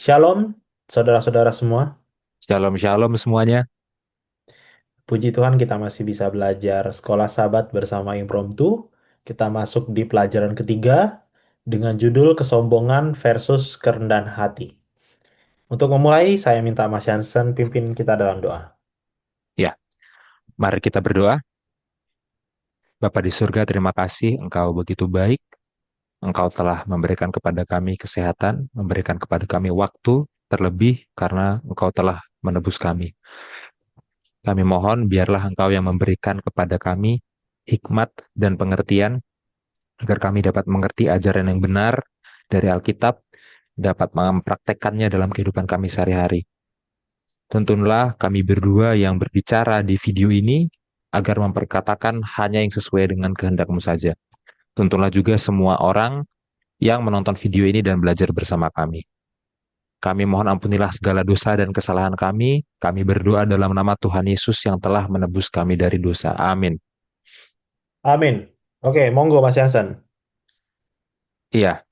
Shalom, saudara-saudara semua. Shalom shalom semuanya. Puji Tuhan kita masih bisa belajar Sekolah Sabat bersama Impromptu. Kita masuk di pelajaran ketiga dengan judul Kesombongan versus Kerendahan Hati. Untuk memulai, saya minta Mas Yansen pimpin kita dalam doa. Ya, mari kita berdoa. Bapa di surga, terima kasih Engkau begitu baik. Engkau telah memberikan kepada kami kesehatan, memberikan kepada kami waktu, terlebih karena Engkau telah menebus kami. Kami mohon biarlah Engkau yang memberikan kepada kami hikmat dan pengertian agar kami dapat mengerti ajaran yang benar dari Alkitab, dapat mempraktekkannya dalam kehidupan kami sehari-hari. Tuntunlah kami berdua yang berbicara di video ini agar memperkatakan hanya yang sesuai dengan kehendak-Mu saja. Tuntunlah juga semua orang yang menonton video ini dan belajar bersama kami. Kami mohon ampunilah segala dosa dan kesalahan kami. Kami berdoa dalam nama Tuhan Yesus yang telah menebus kami dari dosa. Amin. Amin. Oke, monggo Mas Yansen. Iya,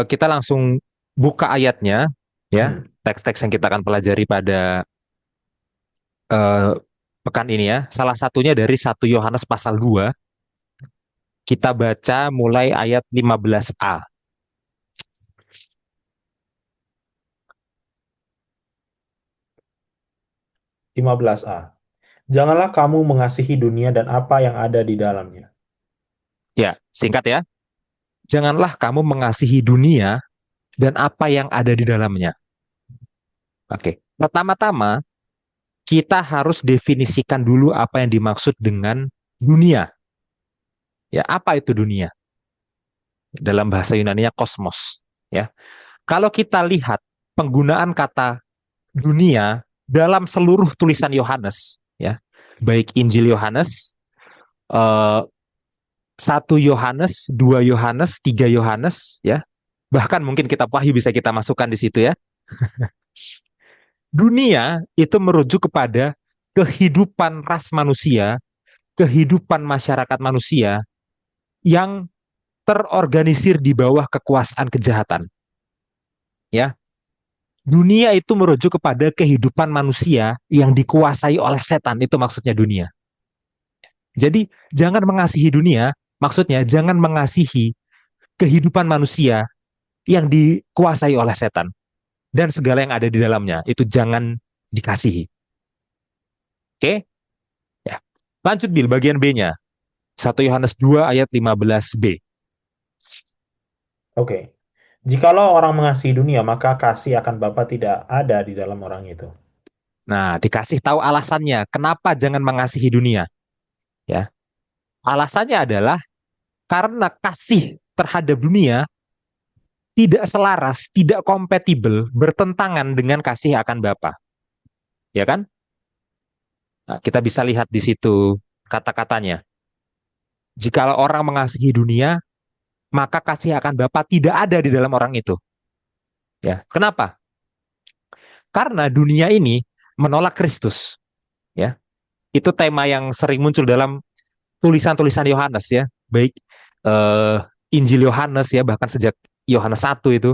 kita langsung buka ayatnya, ya. Hmm. Teks-teks yang kita akan pelajari pada eh, pekan ini ya. Salah satunya dari 1 Yohanes pasal 2. Kita baca mulai ayat 15a. 15a. Janganlah kamu mengasihi dunia dan apa yang ada di dalamnya. Ya, singkat ya. Janganlah kamu mengasihi dunia dan apa yang ada di dalamnya. Oke. Pertama-tama, kita harus definisikan dulu apa yang dimaksud dengan dunia. Ya, apa itu dunia? Dalam bahasa Yunani-nya kosmos. Ya. Kalau kita lihat penggunaan kata dunia dalam seluruh tulisan Yohanes, ya, baik Injil Yohanes, eh, 1 Yohanes, 2 Yohanes, 3 Yohanes, ya, bahkan mungkin kitab Wahyu bisa kita masukkan di situ ya. Dunia itu merujuk kepada kehidupan ras manusia, kehidupan masyarakat manusia yang terorganisir di bawah kekuasaan kejahatan. Ya, dunia itu merujuk kepada kehidupan manusia yang dikuasai oleh setan. Itu maksudnya dunia. Jadi jangan mengasihi dunia, maksudnya jangan mengasihi kehidupan manusia yang dikuasai oleh setan dan segala yang ada di dalamnya. Itu jangan dikasihi. Oke? Ya. Lanjut Bil, bagian B-nya. 1 Yohanes 2 ayat 15b. Oke. Jikalau orang mengasihi dunia, maka kasih akan Bapa tidak ada di dalam orang itu. Nah, dikasih tahu alasannya kenapa jangan mengasihi dunia, ya. Alasannya adalah karena kasih terhadap dunia tidak selaras, tidak kompatibel, bertentangan dengan kasih akan Bapa, ya kan? Nah, kita bisa lihat di situ kata-katanya. Jika orang mengasihi dunia, maka kasih akan Bapa tidak ada di dalam orang itu. Ya, kenapa? Karena dunia ini menolak Kristus. Ya, itu tema yang sering muncul dalam tulisan-tulisan Yohanes ya, baik eh, Injil Yohanes ya, bahkan sejak Yohanes 1 itu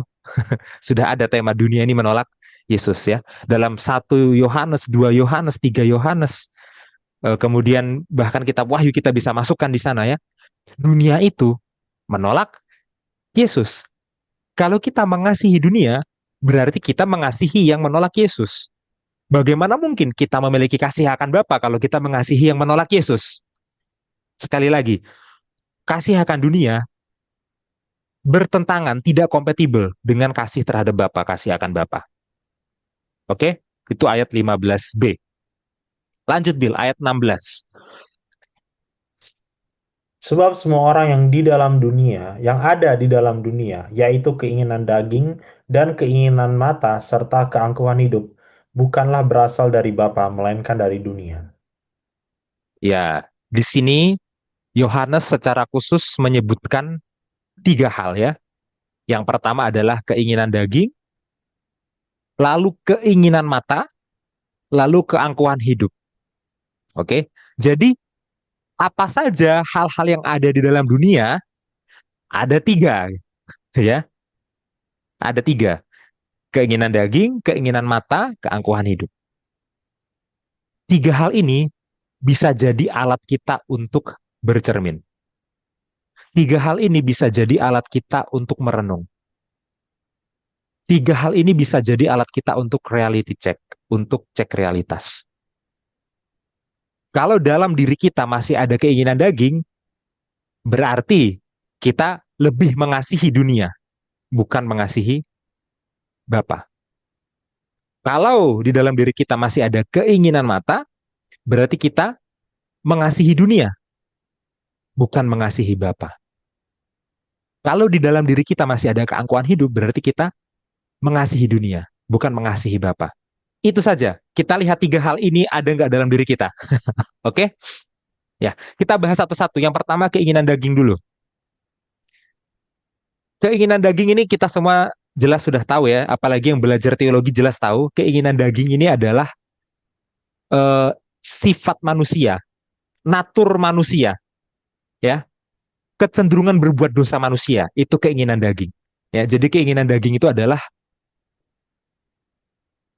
sudah ada tema dunia ini menolak Yesus ya. Dalam 1 Yohanes, 2 Yohanes, 3 Yohanes, kemudian bahkan kitab Wahyu kita bisa masukkan di sana ya. Dunia itu menolak Yesus. Kalau kita mengasihi dunia, berarti kita mengasihi yang menolak Yesus. Bagaimana mungkin kita memiliki kasih akan Bapa kalau kita mengasihi yang menolak Yesus? Sekali lagi, kasih akan dunia bertentangan, tidak kompatibel dengan kasih terhadap Bapa, kasih akan Bapa. Oke? Itu ayat 15b. Lanjut Bil, ayat 16. Sebab semua orang yang di dalam dunia, yang ada di dalam dunia, yaitu keinginan daging dan keinginan mata serta keangkuhan hidup, bukanlah berasal dari Bapa, melainkan dari dunia. Ya, di sini Yohanes secara khusus menyebutkan 3 hal ya. Yang pertama adalah keinginan daging, lalu keinginan mata, lalu keangkuhan hidup. Oke? Jadi, apa saja hal-hal yang ada di dalam dunia? Ada 3, ya. Ada 3. Keinginan daging, keinginan mata, keangkuhan hidup. Tiga hal ini bisa jadi alat kita untuk bercermin. Tiga hal ini bisa jadi alat kita untuk merenung. Tiga hal ini bisa jadi alat kita untuk reality check, untuk cek realitas. Kalau dalam diri kita masih ada keinginan daging, berarti kita lebih mengasihi dunia, bukan mengasihi Bapa. Kalau di dalam diri kita masih ada keinginan mata, berarti kita mengasihi dunia, bukan mengasihi Bapa. Kalau di dalam diri kita masih ada keangkuhan hidup, berarti kita mengasihi dunia, bukan mengasihi Bapa. Itu saja. Kita lihat tiga hal ini ada nggak dalam diri kita. Oke? Ya, kita bahas satu-satu. Yang pertama keinginan daging dulu. Keinginan daging ini kita semua jelas sudah tahu ya, apalagi yang belajar teologi jelas tahu, keinginan daging ini adalah eh, sifat manusia, natur manusia, ya, kecenderungan berbuat dosa manusia, itu keinginan daging. Ya, jadi keinginan daging itu adalah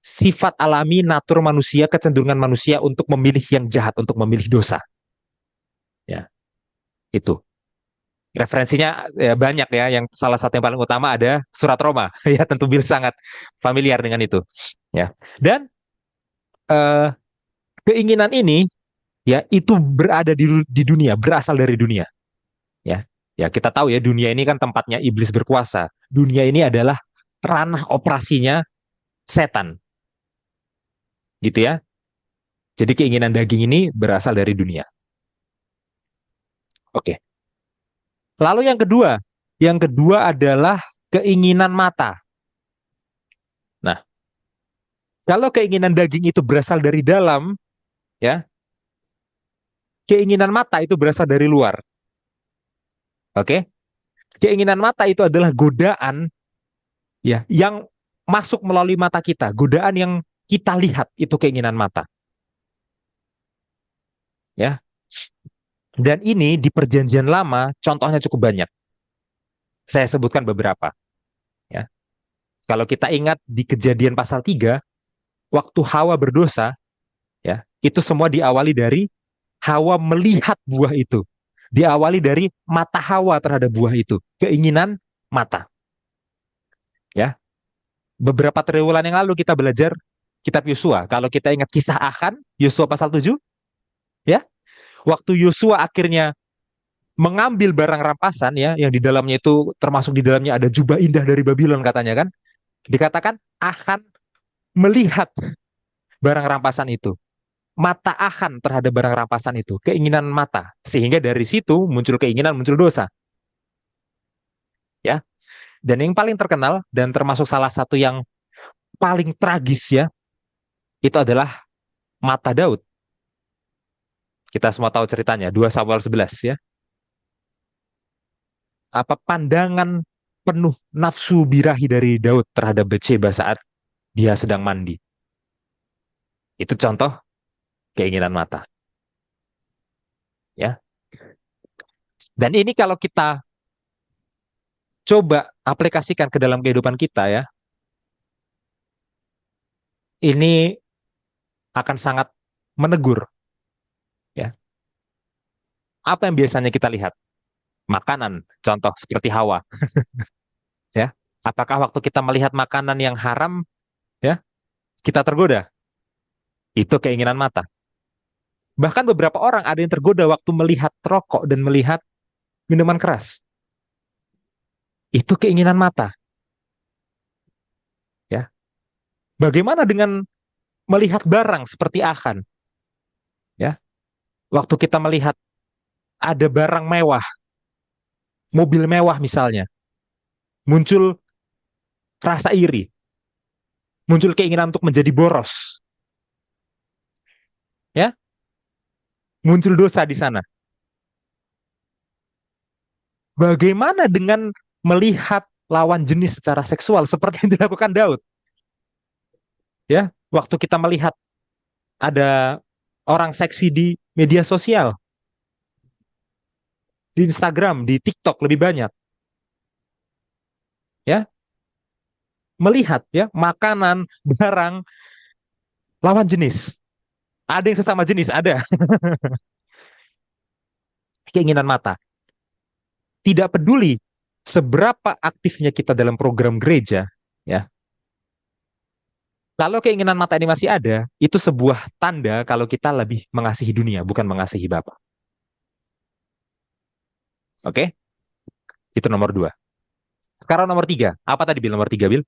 sifat alami natur manusia, kecenderungan manusia untuk memilih yang jahat, untuk memilih dosa. Ya, itu. Referensinya ya, banyak ya, yang salah satu yang paling utama ada surat Roma. Ya, tentu Bill sangat familiar dengan itu. Ya. Dan eh, keinginan ini ya itu berada di dunia, berasal dari dunia. Ya. Ya, kita tahu ya dunia ini kan tempatnya iblis berkuasa. Dunia ini adalah ranah operasinya setan. Gitu ya. Jadi keinginan daging ini berasal dari dunia. Oke. Lalu yang kedua adalah keinginan mata. Nah, kalau keinginan daging itu berasal dari dalam, ya, keinginan mata itu berasal dari luar. Oke? Keinginan mata itu adalah godaan ya yang masuk melalui mata kita, godaan yang kita lihat itu keinginan mata, ya. Dan ini di Perjanjian Lama contohnya cukup banyak. Saya sebutkan beberapa, ya. Kalau kita ingat di Kejadian pasal 3, waktu Hawa berdosa, ya, itu semua diawali dari Hawa melihat buah itu. Diawali dari mata Hawa terhadap buah itu, keinginan mata. Ya, beberapa triwulan yang lalu kita belajar kitab Yosua. Kalau kita ingat kisah Akan, Yosua pasal 7, ya, waktu Yosua akhirnya mengambil barang rampasan ya, yang di dalamnya itu termasuk di dalamnya ada jubah indah dari Babylon katanya kan, dikatakan Akan melihat barang rampasan itu. Mata Akan terhadap barang rampasan itu, keinginan mata. Sehingga dari situ muncul keinginan, muncul dosa. Ya. Dan yang paling terkenal dan termasuk salah satu yang paling tragis ya, itu adalah mata Daud. Kita semua tahu ceritanya, 2 Samuel 11 ya. Apa pandangan penuh nafsu birahi dari Daud terhadap Bathsheba saat dia sedang mandi. Itu contoh keinginan mata. Ya. Dan ini kalau kita coba aplikasikan ke dalam kehidupan kita ya, ini akan sangat menegur. Ya. Apa yang biasanya kita lihat? Makanan, contoh seperti Hawa. Ya. Apakah waktu kita melihat makanan yang haram, ya, kita tergoda? Itu keinginan mata. Bahkan beberapa orang ada yang tergoda waktu melihat rokok dan melihat minuman keras. Itu keinginan mata. Ya. Bagaimana dengan melihat barang seperti Akan? Ya. Waktu kita melihat ada barang mewah, mobil mewah misalnya, muncul rasa iri, muncul keinginan untuk menjadi boros. Ya. Muncul dosa di sana. Bagaimana dengan melihat lawan jenis secara seksual seperti yang dilakukan Daud? Ya, waktu kita melihat ada orang seksi di media sosial, di Instagram, di TikTok lebih banyak. Ya, melihat ya makanan, barang lawan jenis. Ada yang sesama jenis, ada keinginan mata. Tidak peduli seberapa aktifnya kita dalam program gereja, ya. Kalau keinginan mata ini masih ada, itu sebuah tanda kalau kita lebih mengasihi dunia, bukan mengasihi Bapa. Oke? Itu nomor dua. Sekarang nomor tiga. Apa tadi Bil? Nomor tiga, Bil?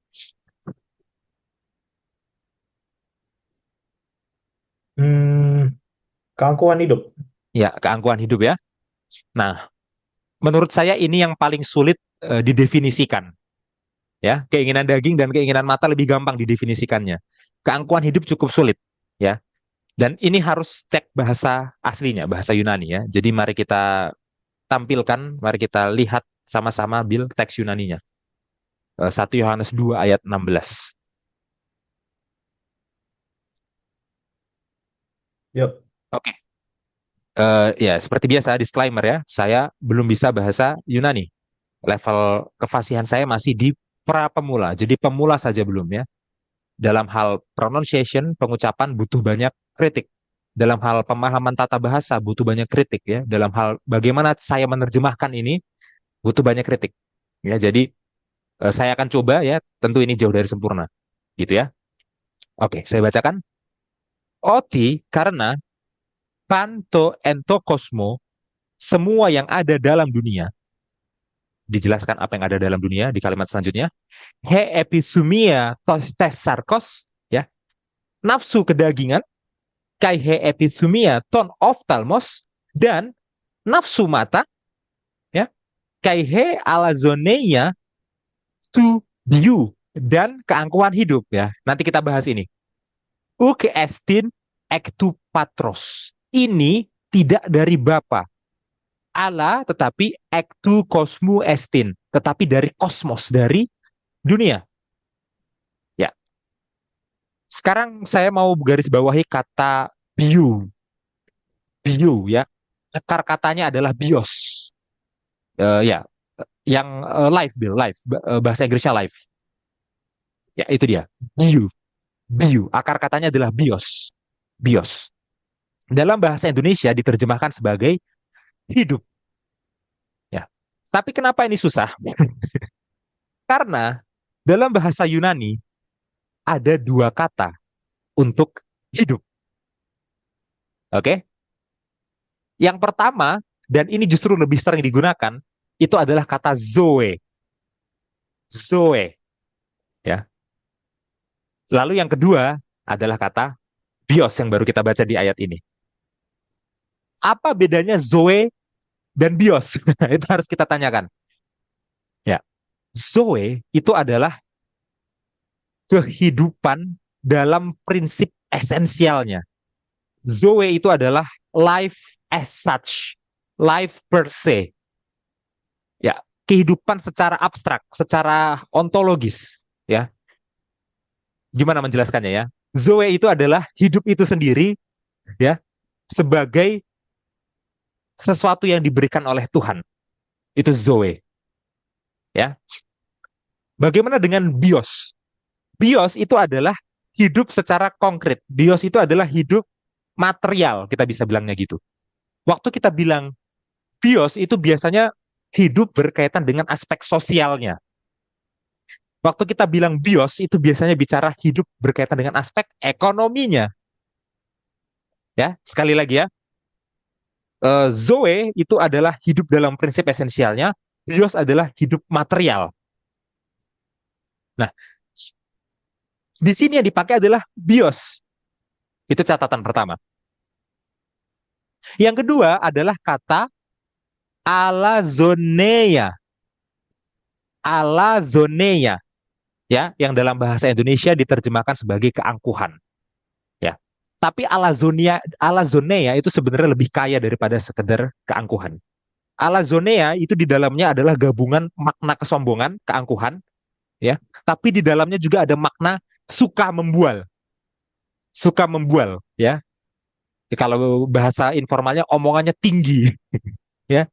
Hmm, keangkuhan hidup. Ya, keangkuhan hidup ya. Nah, menurut saya ini yang paling sulit didefinisikan. Ya, keinginan daging dan keinginan mata lebih gampang didefinisikannya. Keangkuhan hidup cukup sulit. Ya, dan ini harus cek bahasa aslinya, bahasa Yunani ya. Jadi mari kita tampilkan, mari kita lihat sama-sama Bil teks Yunaninya. 1 Yohanes 2 ayat 16. Yuk. Oke. Ya, seperti biasa disclaimer ya, saya belum bisa bahasa Yunani. Level kefasihan saya masih di pra pemula. Jadi pemula saja belum ya. Dalam hal pronunciation, pengucapan butuh banyak kritik. Dalam hal pemahaman tata bahasa butuh banyak kritik ya. Dalam hal bagaimana saya menerjemahkan ini butuh banyak kritik. Ya, jadi saya akan coba ya, tentu ini jauh dari sempurna. Gitu ya. Oke, saya bacakan. Oti karena panto entokosmo, semua yang ada dalam dunia, dijelaskan apa yang ada dalam dunia di kalimat selanjutnya. He episumia tesarkos, ya, nafsu kedagingan, kai he episumia ton oftalmos, dan nafsu mata, ya, kai he alazoneia tu diu, dan keangkuhan hidup ya. Nanti kita bahas ini. Uke estin ektu patros. Ini tidak dari Bapa Allah, tetapi ektu kosmu estin, tetapi dari kosmos, dari dunia. Ya, sekarang saya mau garis bawahi kata bio, bio ya. Akar katanya adalah bios. Ya, yang live, Bill, live, bahasa Inggrisnya live. Ya, itu dia. Bio, bio. Akar katanya adalah bios, bios. Dalam bahasa Indonesia diterjemahkan sebagai hidup. Ya. Tapi kenapa ini susah? Karena dalam bahasa Yunani ada dua kata untuk hidup. Oke? Yang pertama, dan ini justru lebih sering digunakan, itu adalah kata zoe. Zoe. Ya. Lalu yang kedua adalah kata bios yang baru kita baca di ayat ini. Apa bedanya zoe dan bios? Itu harus kita tanyakan. Ya. Zoe itu adalah kehidupan dalam prinsip esensialnya. Zoe itu adalah life as such, life per se. Ya, kehidupan secara abstrak, secara ontologis, ya. Gimana menjelaskannya ya? Zoe itu adalah hidup itu sendiri, ya, sebagai sesuatu yang diberikan oleh Tuhan. Itu Zoe, ya. Bagaimana dengan bios? Bios itu adalah hidup secara konkret. Bios itu adalah hidup material, kita bisa bilangnya gitu. Waktu kita bilang bios itu biasanya hidup berkaitan dengan aspek sosialnya. Waktu kita bilang bios itu biasanya bicara hidup berkaitan dengan aspek ekonominya. Ya, sekali lagi ya, Zoe itu adalah hidup dalam prinsip esensialnya, bios adalah hidup material. Nah, di sini yang dipakai adalah bios. Itu catatan pertama. Yang kedua adalah kata alazoneia. Alazoneia, ya, yang dalam bahasa Indonesia diterjemahkan sebagai keangkuhan. Ya. Tapi alazonea itu sebenarnya lebih kaya daripada sekedar keangkuhan. Alazonea itu di dalamnya adalah gabungan makna kesombongan, keangkuhan, ya. Tapi di dalamnya juga ada makna suka membual. Suka membual, ya. Kalau bahasa informalnya omongannya tinggi, ya.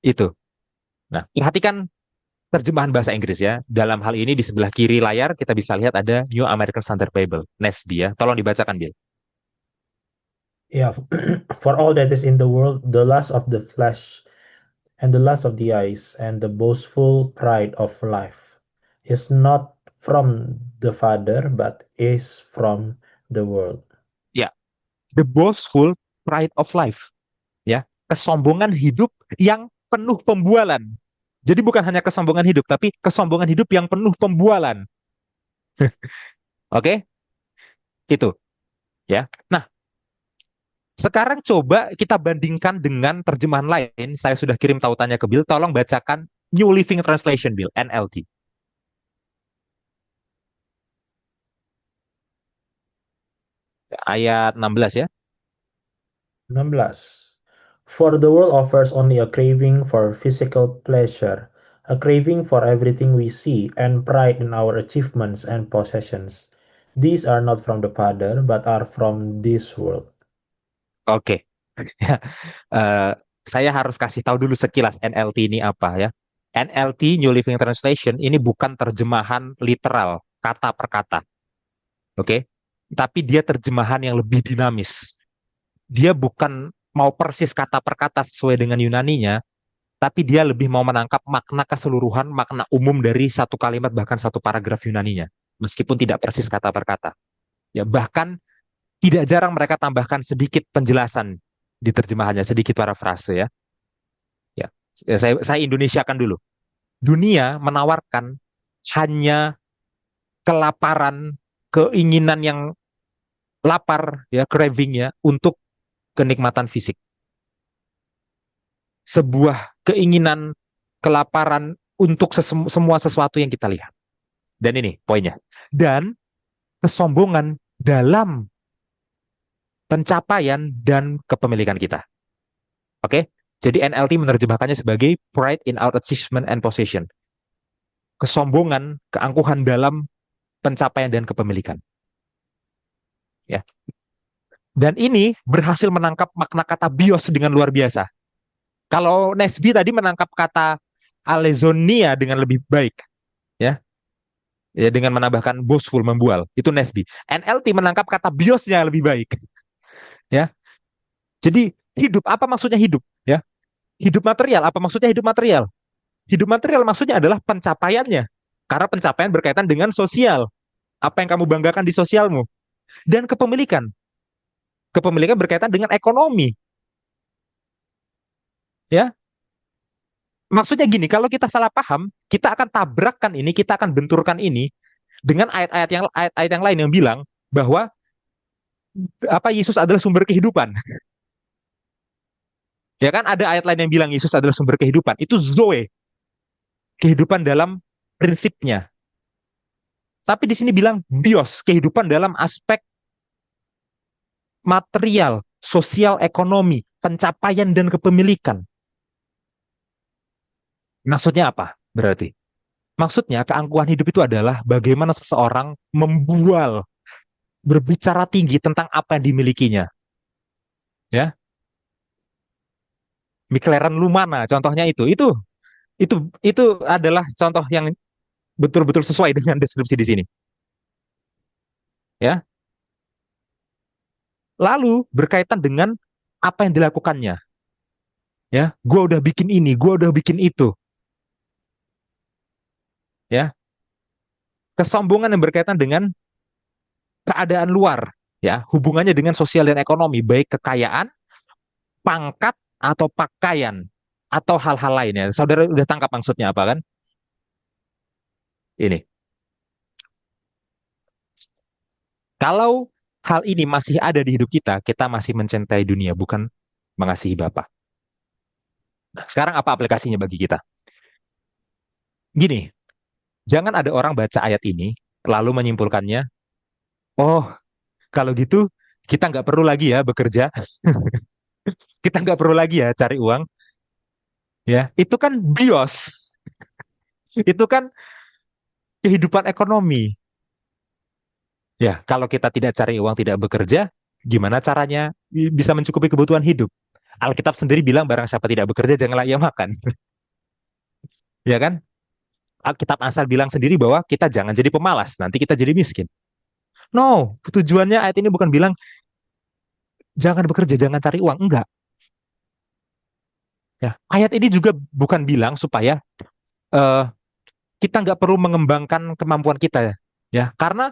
Itu. Nah, perhatikan terjemahan bahasa Inggris ya. Dalam hal ini di sebelah kiri layar kita bisa lihat ada New American Standard Bible, NASB ya. Tolong dibacakan, Bill. Yeah, for all that is in the world, the lust of the flesh and the lust of the eyes and the boastful pride of life is not from the Father, but is from the world. Ya, the boastful pride of life. Ya, kesombongan hidup yang penuh pembualan. Jadi bukan hanya kesombongan hidup, tapi kesombongan hidup yang penuh pembualan. Oke, itu ya. Nah, sekarang coba kita bandingkan dengan terjemahan lain. Saya sudah kirim tautannya ke Bill. Tolong bacakan New Living Translation, Bill, NLT. Ayat 16 ya. 16. For the world offers only a craving for physical pleasure, a craving for everything we see, and pride in our achievements and possessions. These are not from the Father, but are from this world. Oke. Ya, saya harus kasih tahu dulu sekilas NLT ini apa ya. NLT, New Living Translation, ini bukan terjemahan literal, kata per kata. Oke. Tapi dia terjemahan yang lebih dinamis. Dia bukan mau persis kata per kata sesuai dengan Yunaninya, tapi dia lebih mau menangkap makna keseluruhan, makna umum dari satu kalimat bahkan satu paragraf Yunaninya, meskipun tidak persis kata per kata. Ya, bahkan tidak jarang mereka tambahkan sedikit penjelasan di terjemahannya, sedikit parafrase ya. Ya, saya Indonesiakan dulu. Dunia menawarkan hanya kelaparan, keinginan yang lapar ya, craving ya untuk kenikmatan fisik. Sebuah keinginan kelaparan untuk semua sesuatu yang kita lihat. Dan ini poinnya. Dan kesombongan dalam pencapaian dan kepemilikan kita. Oke? Jadi NLT menerjemahkannya sebagai pride in our achievement and possession. Kesombongan, keangkuhan dalam pencapaian dan kepemilikan. Ya. Dan ini berhasil menangkap makna kata bios dengan luar biasa. Kalau Nesby tadi menangkap kata alezonia dengan lebih baik, ya, ya dengan menambahkan boastful, membual, itu Nesby. NLT menangkap kata biosnya lebih baik, ya. Jadi hidup apa maksudnya hidup, ya? Hidup material apa maksudnya hidup material? Hidup material maksudnya adalah pencapaiannya, karena pencapaian berkaitan dengan sosial. Apa yang kamu banggakan di sosialmu dan kepemilikan. Kepemilikan berkaitan dengan ekonomi, ya. Maksudnya gini, kalau kita salah paham, kita akan tabrakkan ini, kita akan benturkan ini dengan ayat-ayat yang lain yang bilang bahwa apa Yesus adalah sumber kehidupan. Ya kan ada ayat lain yang bilang Yesus adalah sumber kehidupan. Itu zoe, kehidupan dalam prinsipnya. Tapi di sini bilang bios, kehidupan dalam aspek material, sosial, ekonomi, pencapaian dan kepemilikan. Maksudnya apa? Berarti maksudnya keangkuhan hidup itu adalah bagaimana seseorang membual, berbicara tinggi tentang apa yang dimilikinya. Ya, McLaren Lumana contohnya itu adalah contoh yang betul-betul sesuai dengan deskripsi di sini. Ya, lalu berkaitan dengan apa yang dilakukannya. Ya, gue udah bikin ini, gue udah bikin itu. Ya, kesombongan yang berkaitan dengan keadaan luar. Ya, hubungannya dengan sosial dan ekonomi, baik kekayaan, pangkat atau pakaian atau hal-hal lainnya. Saudara udah tangkap maksudnya apa kan? Ini. Kalau hal ini masih ada di hidup kita, kita masih mencintai dunia, bukan mengasihi Bapa. Nah, sekarang apa aplikasinya bagi kita? Gini, jangan ada orang baca ayat ini, lalu menyimpulkannya, oh, kalau gitu kita nggak perlu lagi ya bekerja, kita nggak perlu lagi ya cari uang, ya itu kan bios, itu kan kehidupan ekonomi. Ya, kalau kita tidak cari uang, tidak bekerja, gimana caranya bisa mencukupi kebutuhan hidup? Alkitab sendiri bilang barang siapa tidak bekerja janganlah ia makan. Ya kan? Kitab Amsal bilang sendiri bahwa kita jangan jadi pemalas, nanti kita jadi miskin. No, tujuannya ayat ini bukan bilang jangan bekerja, jangan cari uang. Enggak. Ya, ayat ini juga bukan bilang supaya eh, kita nggak perlu mengembangkan kemampuan kita, ya. Karena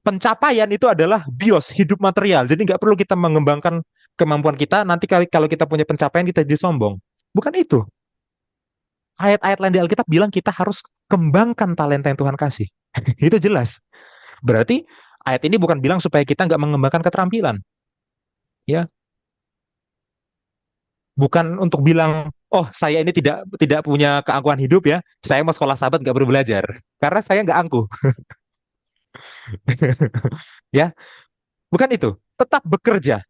pencapaian itu adalah bios, hidup material. Jadi nggak perlu kita mengembangkan kemampuan kita. Nanti kalau kita punya pencapaian kita jadi sombong. Bukan itu. Ayat-ayat lain di Alkitab bilang kita harus kembangkan talenta yang Tuhan kasih. Itu jelas. Berarti ayat ini bukan bilang supaya kita nggak mengembangkan keterampilan, ya. Bukan untuk bilang, oh saya ini tidak tidak punya keangkuhan hidup ya, saya mau sekolah sahabat nggak perlu belajar, karena saya nggak angkuh, ya. Bukan itu. Tetap bekerja,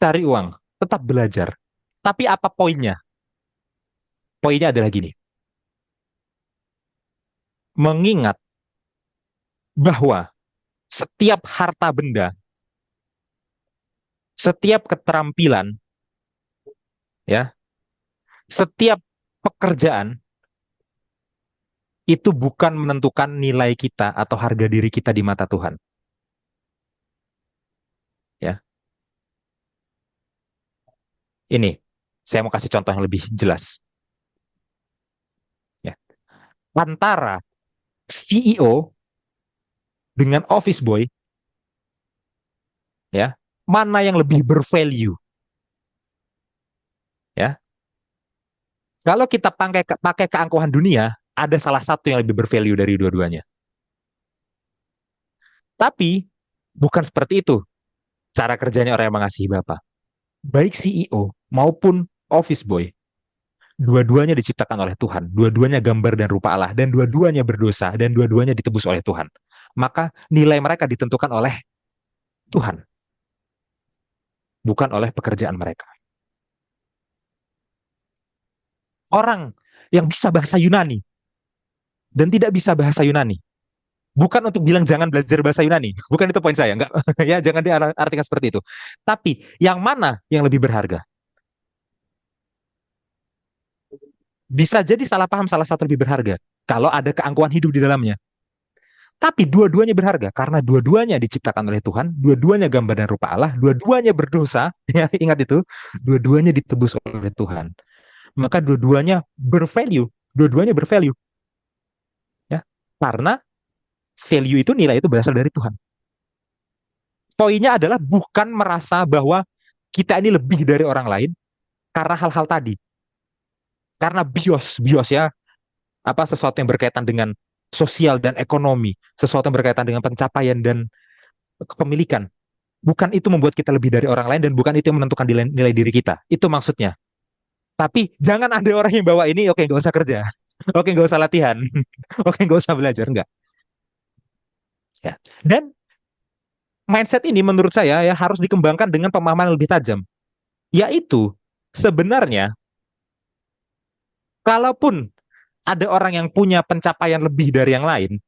cari uang, tetap belajar. Tapi apa poinnya? Poinnya adalah gini, mengingat bahwa setiap harta benda, setiap keterampilan, ya, setiap pekerjaan itu bukan menentukan nilai kita atau harga diri kita di mata Tuhan, ya. Ini saya mau kasih contoh yang lebih jelas, ya. Antara CEO dengan office boy, ya, mana yang lebih bervalue, ya. Kalau kita pakai keangkuhan dunia, ada salah satu yang lebih bervalue dari dua-duanya. Tapi bukan seperti itu cara kerjanya orang yang mengasihi Bapa. Baik CEO maupun office boy, dua-duanya diciptakan oleh Tuhan, dua-duanya gambar dan rupa Allah, dan dua-duanya berdosa, dan dua-duanya ditebus oleh Tuhan. Maka nilai mereka ditentukan oleh Tuhan, bukan oleh pekerjaan mereka. Orang yang bisa bahasa Yunani dan tidak bisa bahasa Yunani, bukan untuk bilang jangan belajar bahasa Yunani, bukan itu poin saya, enggak. Ya, jangan diartikan seperti itu. Tapi yang mana yang lebih berharga? Bisa jadi salah paham salah satu lebih berharga kalau ada keangkuhan hidup di dalamnya. Tapi dua-duanya berharga karena dua-duanya diciptakan oleh Tuhan, dua-duanya gambar dan rupa Allah, dua-duanya berdosa, ya ingat itu, dua-duanya ditebus oleh Tuhan. Maka dua-duanya bervalue, ya. Karena value itu, nilai itu berasal dari Tuhan. Poinnya adalah bukan merasa bahwa kita ini lebih dari orang lain karena hal-hal tadi. Karena bios ya, apa sesuatu yang berkaitan dengan sosial dan ekonomi, sesuatu yang berkaitan dengan pencapaian dan kepemilikan. Bukan itu membuat kita lebih dari orang lain dan bukan itu yang menentukan nilai diri kita. Itu maksudnya. Tapi jangan ada orang yang bawa ini, oke, nggak usah kerja, oke, nggak usah latihan, oke, nggak usah belajar, enggak. Ya. Dan mindset ini menurut saya ya harus dikembangkan dengan pemahaman yang lebih tajam. Yaitu sebenarnya kalaupun ada orang yang punya pencapaian lebih dari yang lain,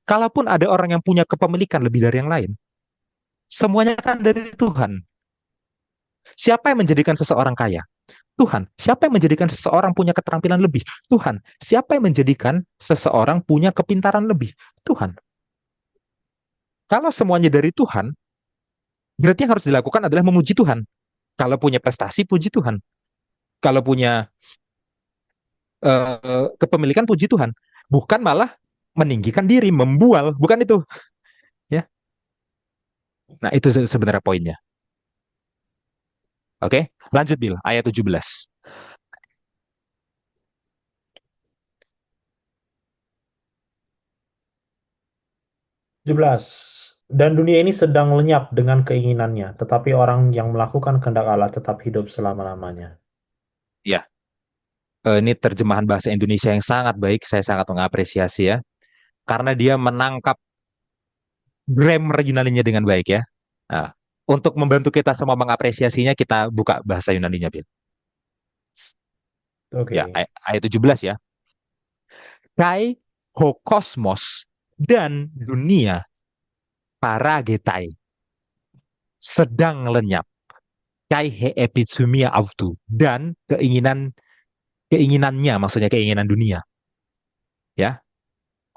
kalaupun ada orang yang punya kepemilikan lebih dari yang lain, semuanya kan dari Tuhan. Siapa yang menjadikan seseorang kaya? Tuhan. Siapa yang menjadikan seseorang punya keterampilan lebih? Tuhan. Siapa yang menjadikan seseorang punya kepintaran lebih? Tuhan. Kalau semuanya dari Tuhan, berarti yang harus dilakukan adalah memuji Tuhan. Kalau punya prestasi, puji Tuhan. Kalau punya kepemilikan, puji Tuhan. Bukan malah meninggikan diri, membual. Bukan itu. Ya. Nah, itu sebenarnya poinnya. Oke, lanjut Bil, ayat 17. 17. Dan dunia ini sedang lenyap dengan keinginannya, tetapi orang yang melakukan kehendak Allah tetap hidup selama-lamanya. Ya, ini terjemahan bahasa Indonesia yang sangat baik. Saya sangat mengapresiasi ya. Karena dia menangkap grammar Yunaninya dengan baik ya. Nah, untuk membantu kita semua mengapresiasinya, kita buka bahasa Yunaninya, Bil. Ya, Oke. ayat 17 ya. Kai ho kosmos dan dunia paragetai sedang lenyap. Kai he epithumia avtu dan keinginan keinginannya, maksudnya keinginan dunia, ya.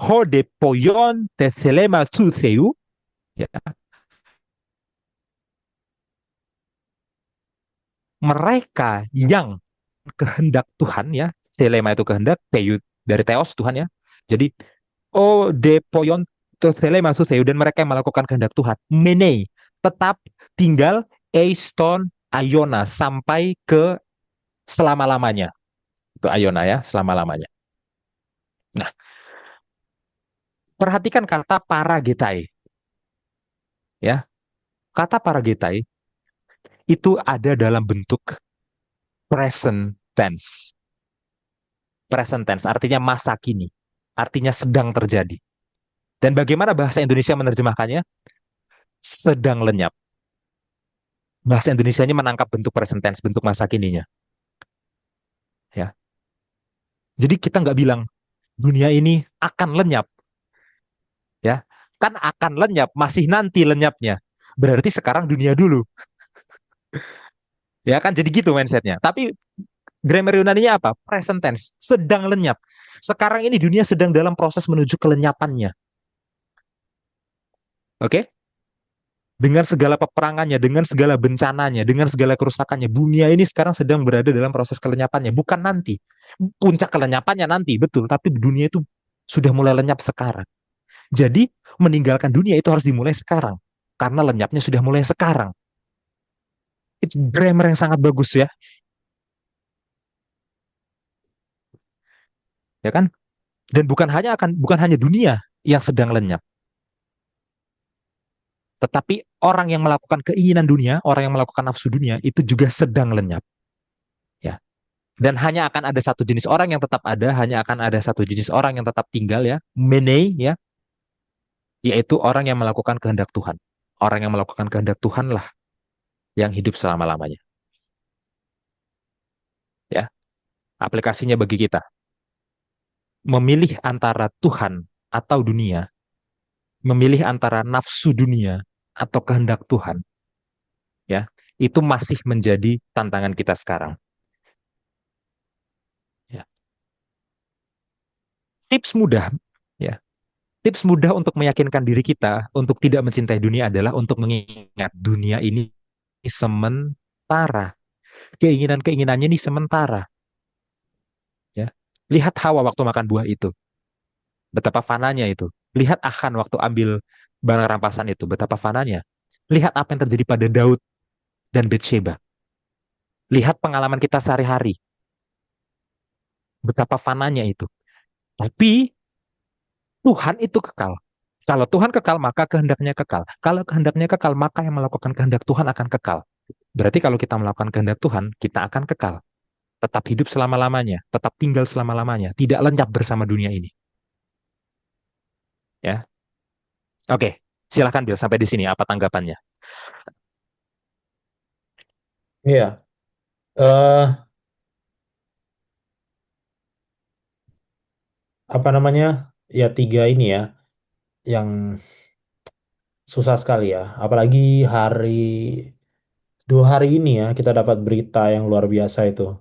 Ho de poyon teselema seu, ya. Mereka yang kehendak Tuhan, ya, selema itu kehendak, teu dari teos Tuhan, ya. Jadi o de poyon teselema seu, dan mereka yang melakukan kehendak Tuhan, mene, tetap tinggal eiston ayona, sampai ke selama-lamanya. Itu ayona, ya, selama-lamanya. Nah, perhatikan kata paragetai, ya. Kata paragetai itu ada dalam bentuk present tense. Present tense artinya masa kini, artinya sedang terjadi. Dan bagaimana bahasa Indonesia menerjemahkannya? Sedang lenyap. Bahasa Indonesianya menangkap bentuk present tense, bentuk masa kininya. Ya, jadi kita nggak bilang dunia ini akan lenyap, ya. Kan akan lenyap, masih nanti lenyapnya. Berarti sekarang dunia dulu, ya kan? Jadi gitu mindsetnya. Tapi grammar Yunaninya apa? Present tense, sedang lenyap. Sekarang ini dunia sedang dalam proses menuju kelenyapannya. Oke? Dengan segala peperangannya, dengan segala bencananya, dengan segala kerusakannya, dunia ini sekarang sedang berada dalam proses kelenyapannya. Bukan nanti. Puncak kelenyapannya nanti, betul. Tapi dunia itu sudah mulai lenyap sekarang. Jadi, meninggalkan dunia itu harus dimulai sekarang. Karena lenyapnya sudah mulai sekarang. Itu grammar yang sangat bagus, ya. Ya kan? Dan bukan hanya dunia yang sedang lenyap, tetapi orang yang melakukan keinginan dunia, orang yang melakukan nafsu dunia itu juga sedang lenyap, ya. Dan hanya akan ada satu jenis orang yang tetap ada, hanya akan ada satu jenis orang yang tetap tinggal, ya, mene, ya, yaitu orang yang melakukan kehendak Tuhan. Orang yang melakukan kehendak Tuhan lah yang hidup selama-lamanya, ya. Aplikasinya bagi kita, memilih antara Tuhan atau dunia, memilih antara nafsu dunia atau kehendak Tuhan, ya, itu masih menjadi tantangan kita sekarang, ya. Tips mudah, ya. Tips mudah untuk meyakinkan diri kita untuk tidak mencintai dunia adalah untuk mengingat dunia ini sementara. Keinginan-keinginannya ini sementara, ya. Lihat Hawa waktu makan buah itu, betapa fananya itu. Lihat Akhan waktu ambil barang rampasan itu, betapa fananya. Lihat apa yang terjadi pada Daud dan Bathsheba. Lihat pengalaman kita sehari-hari, betapa fananya itu. Tapi Tuhan itu kekal. Kalau Tuhan kekal, maka kehendaknya kekal. Kalau kehendaknya kekal, maka yang melakukan kehendak Tuhan akan kekal. Berarti kalau kita melakukan kehendak Tuhan, kita akan kekal. Tetap hidup selama-lamanya, tetap tinggal selama-lamanya, tidak lenyap bersama dunia ini. Ya, oke. Silahkan Bill, sampai di sini apa tanggapannya? Iya. eh Apa namanya? Ya tiga ini ya, yang susah sekali ya. Apalagi hari 2 hari ini ya, kita dapat berita yang luar biasa itu.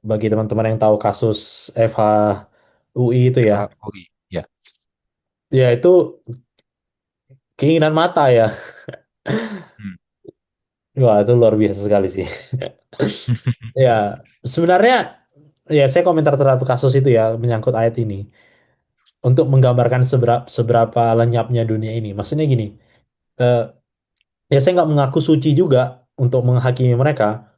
Bagi teman-teman yang tahu kasus FHUI itu ya. FHUI, ya. Ya itu keinginan mata ya. Hmm. Wah, itu luar biasa sekali sih. Ya, sebenarnya ya saya komentar terhadap kasus itu ya menyangkut ayat ini untuk menggambarkan seberapa lenyapnya dunia ini. Maksudnya gini, eh, ya saya nggak mengaku suci juga untuk menghakimi mereka.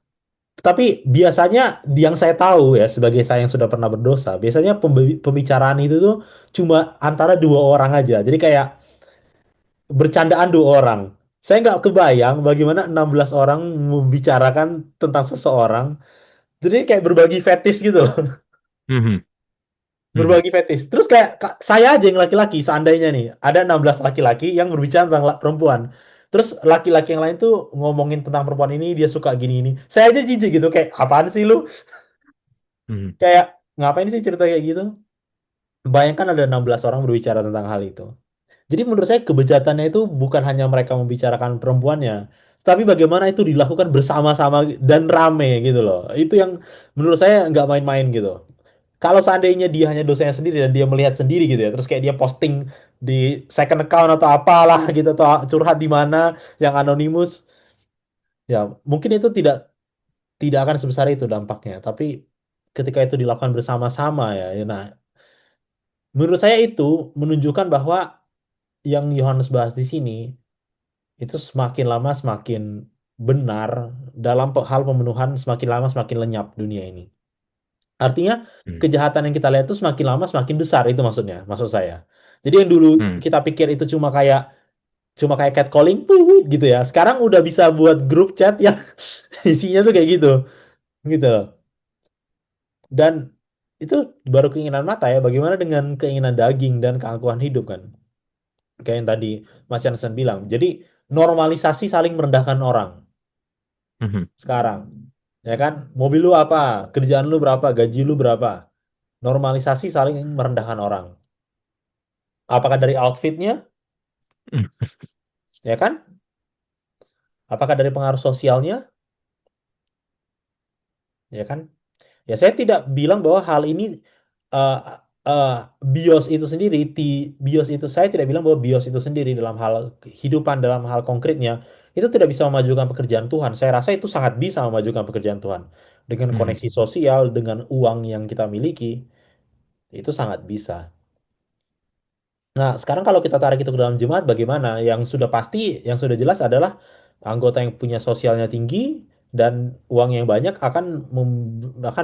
Tapi biasanya yang saya tahu ya sebagai saya yang sudah pernah berdosa, biasanya pembicaraan itu tuh cuma antara 2 orang aja. Jadi kayak bercandaan 2 orang. Saya nggak kebayang bagaimana 16 orang membicarakan tentang seseorang. Jadi kayak berbagi fetish gitu loh. Mhm. Mhm. Berbagi fetish. Terus kayak saya aja yang laki-laki, seandainya nih, ada 16 laki-laki yang berbicara tentang perempuan. Terus laki-laki yang lain tuh ngomongin tentang perempuan ini, dia suka gini ini. Saya aja jijik gitu, kayak apaan sih lu? Mhm. Kayak ngapain sih cerita kayak gitu? Bayangkan ada 16 orang berbicara tentang hal itu. Jadi menurut saya kebejatannya itu bukan hanya mereka membicarakan perempuannya, Tapi bagaimana itu dilakukan bersama-sama dan rame gitu loh. Itu yang menurut saya nggak main-main gitu. Kalau seandainya dia hanya dosanya sendiri dan dia melihat sendiri gitu ya, terus kayak dia posting di second account atau apalah gitu, atau curhat di mana yang anonimus, ya mungkin itu tidak tidak akan sebesar itu dampaknya. Tapi ketika itu dilakukan bersama-sama ya, nah menurut saya itu menunjukkan bahwa yang Yohanes bahas di sini itu semakin lama semakin benar dalam hal pemenuhan, semakin lama semakin lenyap dunia ini. Artinya Hmm. kejahatan yang kita lihat itu semakin lama semakin besar itu maksudnya, maksud saya. Jadi yang dulu Hmm. kita pikir itu cuma kayak catcalling, wih, wih, gitu ya. Sekarang udah bisa buat grup chat yang isinya tuh kayak gitu, gitu loh. Dan itu baru keinginan mata ya. Bagaimana dengan keinginan daging dan keangkuhan hidup kan? Kayak yang tadi Mas Jansen bilang. Jadi normalisasi saling merendahkan orang Hmm. sekarang. Ya kan? Mobil lu apa? Kerjaan lu berapa? Gaji lu berapa? Normalisasi saling merendahkan orang. Apakah dari outfitnya? Hmm. Ya kan? Apakah dari pengaruh sosialnya? Ya kan? Ya saya tidak bilang bahwa hal ini eh, eh, bios itu sendiri, bios itu saya tidak bilang bahwa bios itu sendiri dalam hal kehidupan, dalam hal konkretnya itu tidak bisa memajukan pekerjaan Tuhan. Saya rasa itu sangat bisa memajukan pekerjaan Tuhan dengan Hmm. koneksi sosial, dengan uang yang kita miliki, itu sangat bisa. Nah, sekarang kalau kita tarik itu ke dalam jemaat, bagaimana? Yang sudah pasti, yang sudah jelas adalah anggota yang punya sosialnya tinggi dan uang yang banyak akan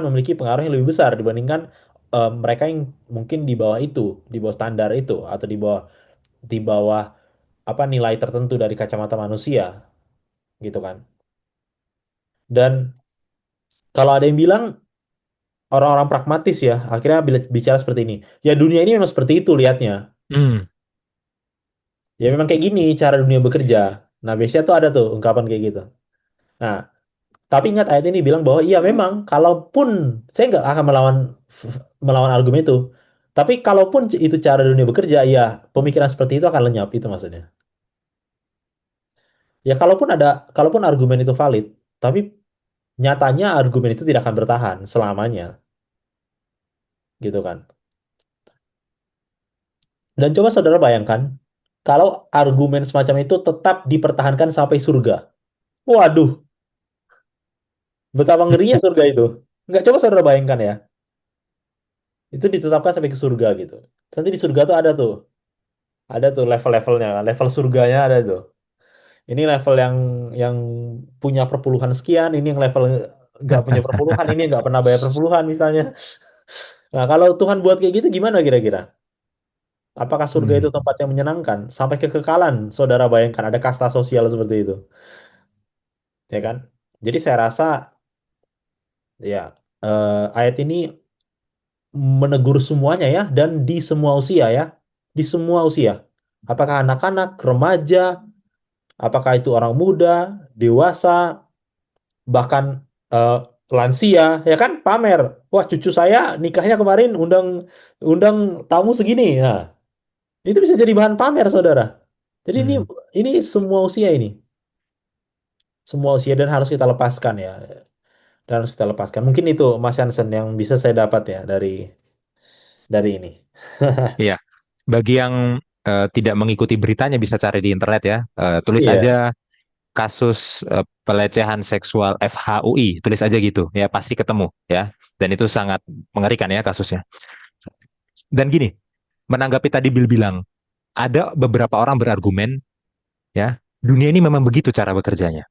memiliki pengaruh yang lebih besar dibandingkan mereka yang mungkin di bawah itu, di bawah standar itu, atau di bawah apa nilai tertentu dari kacamata manusia, gitu kan? Dan kalau ada yang bilang orang-orang pragmatis ya, akhirnya bicara seperti ini. Ya dunia ini memang seperti itu lihatnya. Hmm. Ya memang kayak gini cara dunia bekerja. Nah, biasanya tuh ada tuh ungkapan kayak gitu. Nah, tapi ingat ayat ini bilang bahwa iya memang kalaupun saya nggak akan melawan melawan argumen itu. Tapi kalaupun itu cara dunia bekerja, ya pemikiran seperti itu akan lenyap itu maksudnya. Ya kalaupun argumen itu valid, tapi nyatanya argumen itu tidak akan bertahan selamanya, gitu kan. Dan coba saudara bayangkan kalau argumen semacam itu tetap dipertahankan sampai surga. Waduh, betapa ngerinya surga itu. Nggak, coba saudara bayangkan ya. Itu ditetapkan sampai ke surga gitu. Nanti di surga tuh ada tuh level-levelnya, level surganya ada tuh. Ini level yang punya perpuluhan sekian, ini yang level nggak punya perpuluhan, ini yang nggak pernah bayar perpuluhan misalnya. Nah, kalau Tuhan buat kayak gitu gimana kira-kira? Apakah surga Hmm. itu tempat yang menyenangkan? Sampai kekekalan, saudara bayangkan ada kasta sosial seperti itu, ya kan? Jadi saya rasa ya ayat ini menegur semuanya ya dan di semua usia ya, di semua usia. Apakah anak-anak, remaja, apakah itu orang muda, dewasa, bahkan eh, lansia, ya kan pamer. Wah, cucu saya nikahnya kemarin undang undang tamu segini. Nah, itu bisa jadi bahan pamer, saudara. Jadi ini Hmm. ini semua usia ini, semua usia dan harus kita lepaskan ya, dan harus kita lepaskan. Mungkin itu Mas Hansen yang bisa saya dapat ya dari ini. Iya, bagi yang tidak mengikuti beritanya bisa cari di internet ya. Tulis Iya, aja kasus pelecehan seksual FHUI, tulis aja gitu, ya pasti ketemu ya. Dan itu sangat mengerikan ya kasusnya. Dan gini, menanggapi tadi Bill bilang, ada beberapa orang berargumen ya, dunia ini memang begitu cara bekerjanya.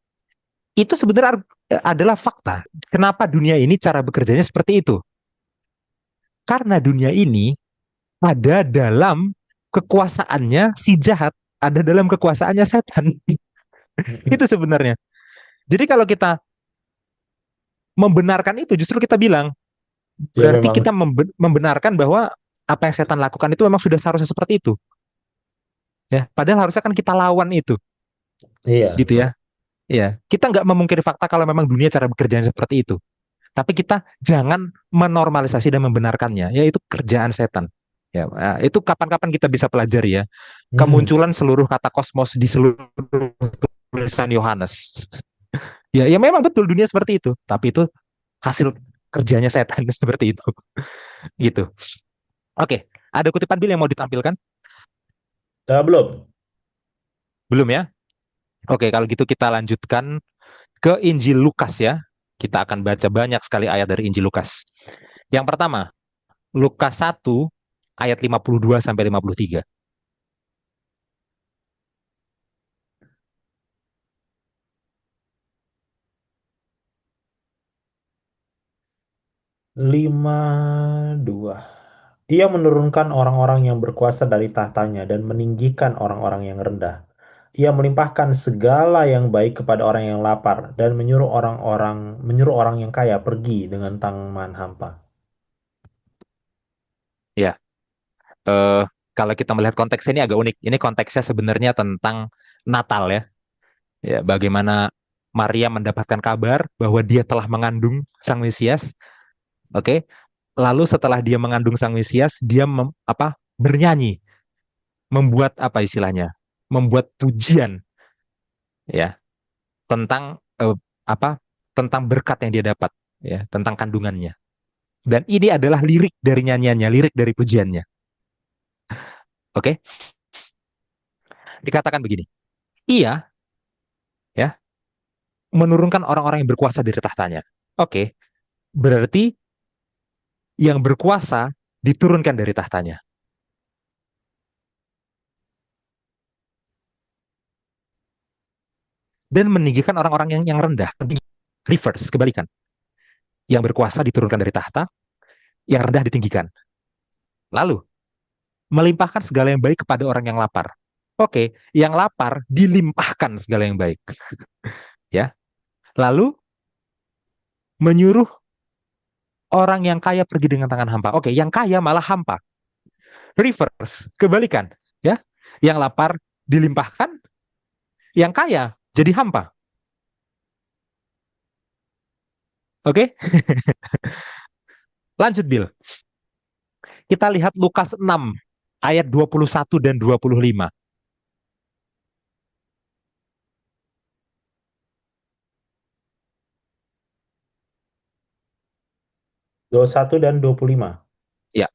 Itu sebenarnya adalah fakta. Kenapa dunia ini cara bekerjanya seperti itu? Karena dunia ini ada dalam kekuasaannya si jahat, ada dalam kekuasaannya setan. Itu sebenarnya. Jadi kalau kita membenarkan itu, justru kita bilang, ya berarti memang kita membenarkan bahwa apa yang setan lakukan itu memang sudah seharusnya seperti itu. Ya, padahal harusnya kan kita lawan itu, iya. gitu ya. Ya, kita nggak memungkiri fakta kalau memang dunia cara bekerjanya seperti itu. Tapi kita jangan menormalisasi dan membenarkannya. Ya, itu kerjaan setan. Ya, itu kapan-kapan kita bisa pelajari ya. Hmm. Kemunculan seluruh kata kosmos di seluruh tulisan Yohanes. Ya, ya memang betul dunia seperti itu, tapi itu hasil kerjanya setan seperti itu. Gitu. Oke, ada kutipan Bill yang mau ditampilkan? Belum. Belum ya? Oke, kalau gitu kita lanjutkan ke Injil Lukas ya. Kita akan baca banyak sekali ayat dari Injil Lukas. Yang pertama, Lukas 1 ayat 52 sampai 53. 52. Ia menurunkan orang-orang yang berkuasa dari tahtanya dan meninggikan orang-orang yang rendah. Ia melimpahkan segala yang baik kepada orang yang lapar dan menyuruh orang yang kaya pergi dengan tangan hampa. Ya, eh, kalau kita melihat konteksnya ini agak unik. Ini konteksnya sebenarnya tentang Natal ya. Ya, bagaimana Maria mendapatkan kabar bahwa dia telah mengandung Sang Mesias. Oke. Lalu setelah dia mengandung Sang Mesias, dia bernyanyi, membuat apa istilahnya? Membuat pujian ya tentang apa? Tentang berkat yang dia dapat ya, tentang kandungannya. Dan ini adalah lirik dari nyanyiannya, lirik dari pujiannya. Oke? Dikatakan begini. Ia ya menurunkan orang-orang yang berkuasa dari tahtanya. Oke, berarti yang berkuasa diturunkan dari tahtanya dan meninggikan orang-orang yang rendah. Reverse, kebalikan. Yang berkuasa diturunkan dari tahta, yang rendah ditinggikan. Lalu, melimpahkan segala yang baik kepada orang yang lapar. Oke, yang lapar dilimpahkan segala yang baik. Ya. Lalu menyuruh orang yang kaya pergi dengan tangan hampa. Oke, yang kaya malah hampa. Reverse, kebalikan. Ya. Yang lapar dilimpahkan, yang kaya jadi hampa. Oke, lanjut Bill. Kita lihat Lukas 6 ayat 21 dan 25. 21 dan 25. Ya,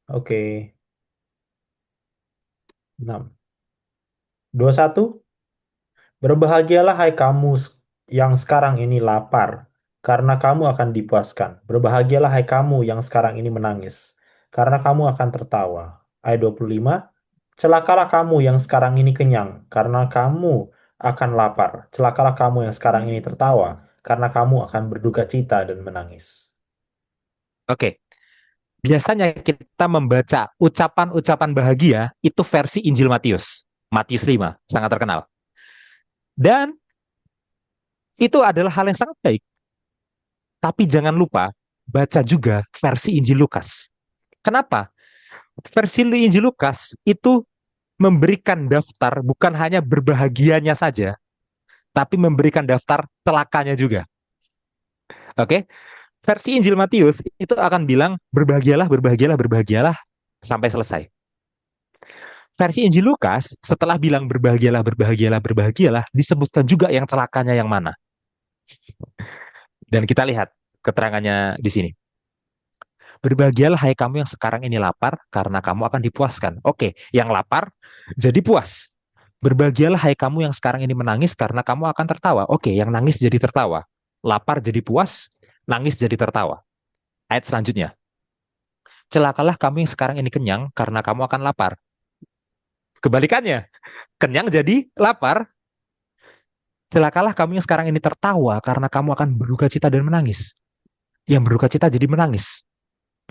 Oke. 6. 21. Berbahagialah hai kamu yang sekarang ini lapar, karena kamu akan dipuaskan. Berbahagialah hai kamu yang sekarang ini menangis, karena kamu akan tertawa. Ayat 25. Celakalah kamu yang sekarang ini kenyang, karena kamu akan lapar. Celakalah kamu yang sekarang ini tertawa, karena kamu akan berduka cita dan menangis. oke. Biasanya kita membaca ucapan-ucapan bahagia itu versi Injil Matius. Matius 5, sangat terkenal. Dan itu adalah hal yang sangat baik. Tapi jangan lupa baca juga versi Injil Lukas. Kenapa? Versi Injil Lukas itu memberikan daftar bukan hanya berbahagianya saja, tapi memberikan daftar celakanya juga. Oke? Versi Injil Matius itu akan bilang berbahagialah, berbahagialah, berbahagialah sampai selesai. Versi Injil Lukas setelah bilang berbahagialah, berbahagialah, berbahagialah, disebutkan juga yang celakanya yang mana. Dan kita lihat keterangannya di sini. Berbahagialah hai kamu yang sekarang ini lapar karena kamu akan dipuaskan. Oke, yang lapar jadi puas. Berbahagialah hai kamu yang sekarang ini menangis karena kamu akan tertawa. Oke, yang nangis jadi tertawa. Lapar jadi puas, nangis jadi tertawa. Ayat selanjutnya. Celakalah kamu yang sekarang ini kenyang karena kamu akan lapar. Kebalikannya, kenyang jadi lapar. Celakalah kamu yang sekarang ini tertawa karena kamu akan berduka cita dan menangis. Yang berduka cita jadi menangis.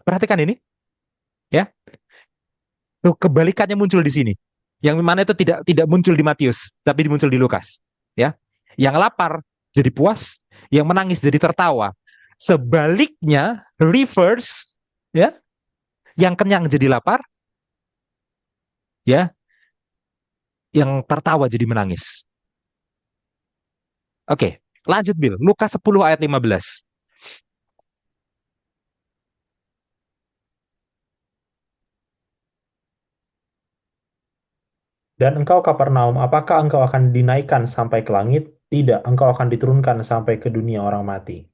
Perhatikan ini, ya. Tuh, kebalikannya muncul di sini. Yang mana itu tidak tidak muncul di Matius, tapi muncul di Lukas. Ya, yang lapar jadi puas, yang menangis jadi tertawa. Sebaliknya, reverse, ya, yang kenyang jadi lapar, ya, yang tertawa jadi menangis. Oke, lanjut Bill. Lukas 10 ayat 15. Dan engkau Kapernaum, apakah engkau akan dinaikkan sampai ke langit? Tidak, engkau akan diturunkan sampai ke dunia orang mati.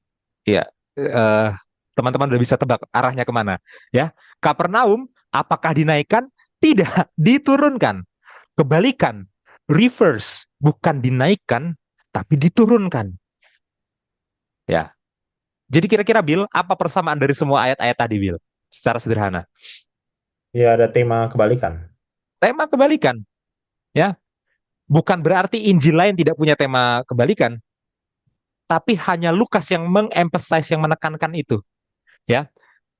Iya, eh, teman-teman udah bisa tebak arahnya kemana, ya? Kapernaum, apakah dinaikkan? Tidak, diturunkan. Kebalikan, reverse, bukan dinaikkan, tapi diturunkan. Ya, jadi kira-kira Bill, apa persamaan dari semua ayat-ayat tadi, Bill? Secara sederhana, Ya, ada tema kebalikan. tema kebalikan, ya. Bukan berarti Injil lain tidak punya tema kebalikan, tapi hanya Lukas yang mengemphasize, yang menekankan itu, ya.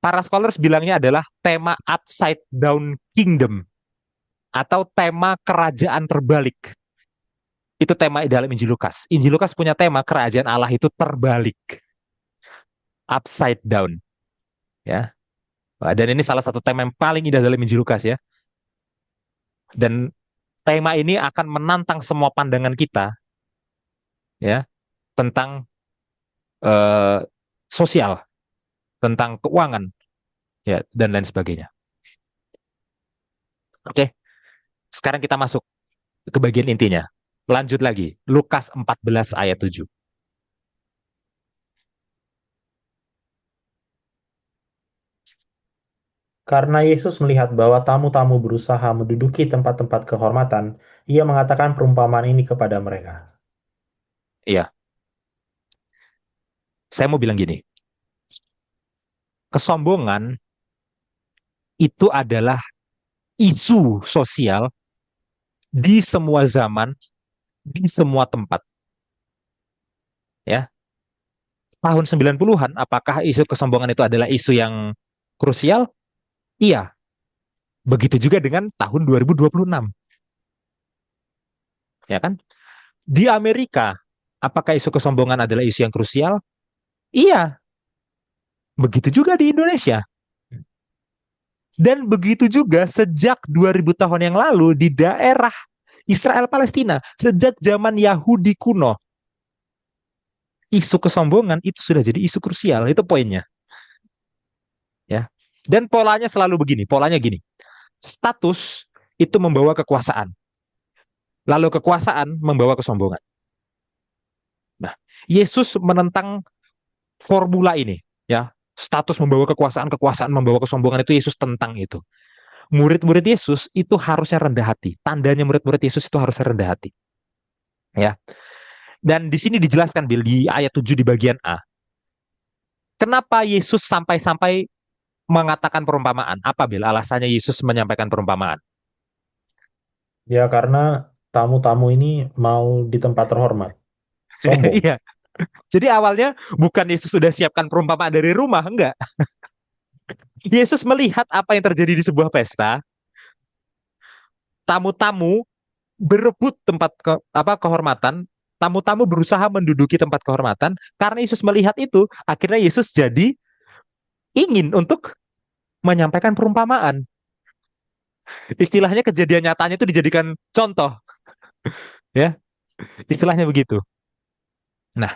Para scholars bilangnya adalah tema upside down kingdom atau tema kerajaan terbalik. Itu tema dalam Injil Lukas. Injil Lukas punya tema kerajaan Allah itu terbalik, upside down, ya. Dan ini salah satu tema yang paling indah dalam Injil Lukas, ya. Dan tema ini akan menantang semua pandangan kita, ya, tentang eh, sosial, tentang keuangan, ya, dan lain sebagainya. Oke, sekarang kita masuk ke bagian intinya. Lanjut lagi, Lukas 14 ayat 7. Karena Yesus melihat bahwa tamu-tamu berusaha menduduki tempat-tempat kehormatan, ia mengatakan perumpamaan ini kepada mereka. Iya, saya mau bilang gini, kesombongan itu adalah isu sosial di semua zaman, di semua tempat, ya. Tahun 90-an, apakah isu kesombongan itu adalah isu yang krusial? Iya. Begitu juga dengan tahun 2026, ya kan? Di Amerika, apakah isu kesombongan adalah isu yang krusial? Iya. Begitu juga di Indonesia. Dan begitu juga sejak 2000 tahun yang lalu di daerah Israel Palestina, sejak zaman Yahudi kuno, isu kesombongan itu sudah jadi isu krusial, itu poinnya, ya. Dan polanya selalu begini, polanya gini. Status itu membawa kekuasaan, lalu kekuasaan membawa kesombongan. Nah, Yesus menentang formula ini, ya. Status membawa kekuasaan, kekuasaan membawa kesombongan, itu Yesus tentang itu. Murid-murid Yesus itu harusnya rendah hati. Tandanya murid-murid Yesus itu harusnya rendah hati, ya. Dan di sini dijelaskan, Bill, di ayat 7 di bagian A. Kenapa Yesus sampai-sampai mengatakan perumpamaan? Apa, Bill, alasannya Yesus menyampaikan perumpamaan? Ya, karena tamu-tamu ini mau di tempat terhormat. Sombong. Iya. Jadi awalnya bukan Yesus sudah siapkan perumpamaan dari rumah, enggak. Yesus melihat apa yang terjadi di sebuah pesta, tamu-tamu berebut tempat kehormatan, tamu-tamu berusaha menduduki tempat kehormatan. Karena Yesus melihat itu, akhirnya Yesus jadi ingin untuk menyampaikan perumpamaan. Istilahnya kejadian nyatanya itu dijadikan contoh, ya. Istilahnya begitu. Nah,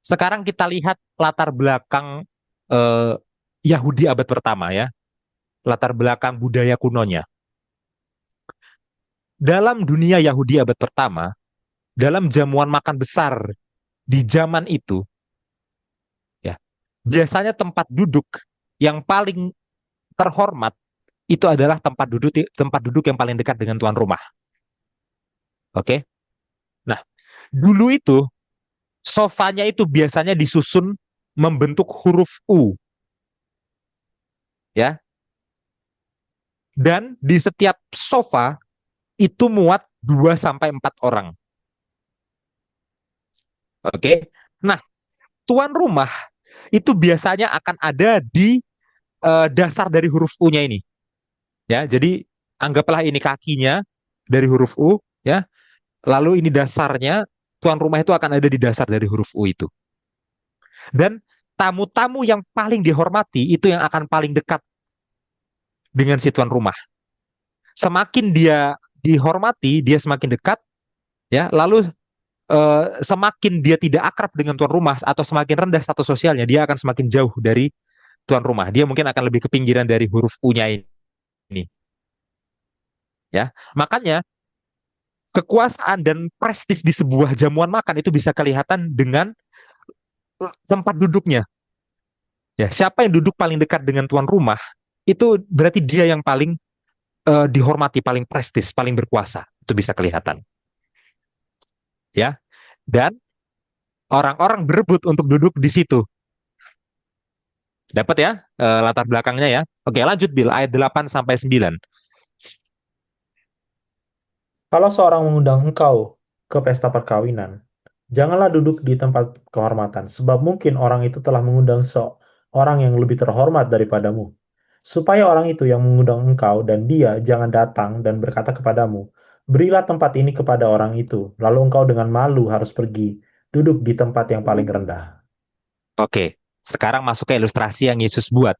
sekarang kita lihat latar belakang eh, Yahudi abad pertama, ya. Latar belakang budaya kunonya. Dalam dunia Yahudi abad pertama, dalam jamuan makan besar di zaman itu, ya, biasanya tempat duduk yang paling terhormat itu adalah tempat duduk yang paling dekat dengan tuan rumah. Oke. Nah, dulu itu sofanya itu biasanya disusun membentuk huruf U, ya. Dan di setiap sofa itu muat 2 sampai 4 orang. Oke. Nah, tuan rumah itu biasanya akan ada di dasar dari huruf U-nya ini, ya. Jadi anggaplah ini kakinya dari huruf U, ya. Lalu ini dasarnya, tuan rumah itu akan ada di dasar dari huruf U itu. Dan tamu-tamu yang paling dihormati itu yang akan paling dekat dengan si tuan rumah. Semakin dia dihormati, dia semakin dekat, ya. Lalu semakin dia tidak akrab dengan tuan rumah atau semakin rendah status sosialnya, dia akan semakin jauh dari tuan rumah. Dia mungkin akan lebih ke pinggiran dari huruf U-nya ini. Ya, makanya kekuasaan dan prestis di sebuah jamuan makan itu bisa kelihatan dengan tempat duduknya. Ya, siapa yang duduk paling dekat dengan tuan rumah itu berarti dia yang paling dihormati, paling prestis, paling berkuasa. Itu bisa kelihatan. Ya, dan orang-orang berebut untuk duduk di situ. Dapat ya latar belakangnya ya. Oke, lanjut Bill, ayat 8 sampai 9. Kalau seorang mengundang engkau ke pesta perkawinan, janganlah duduk di tempat kehormatan, sebab mungkin orang itu telah mengundang seorang yang lebih terhormat daripadamu. Supaya orang itu yang mengundang engkau dan dia jangan datang dan berkata kepadamu, berilah tempat ini kepada orang itu, lalu engkau dengan malu harus pergi, duduk di tempat yang paling rendah. Oke, sekarang masuk ke ilustrasi yang Yesus buat.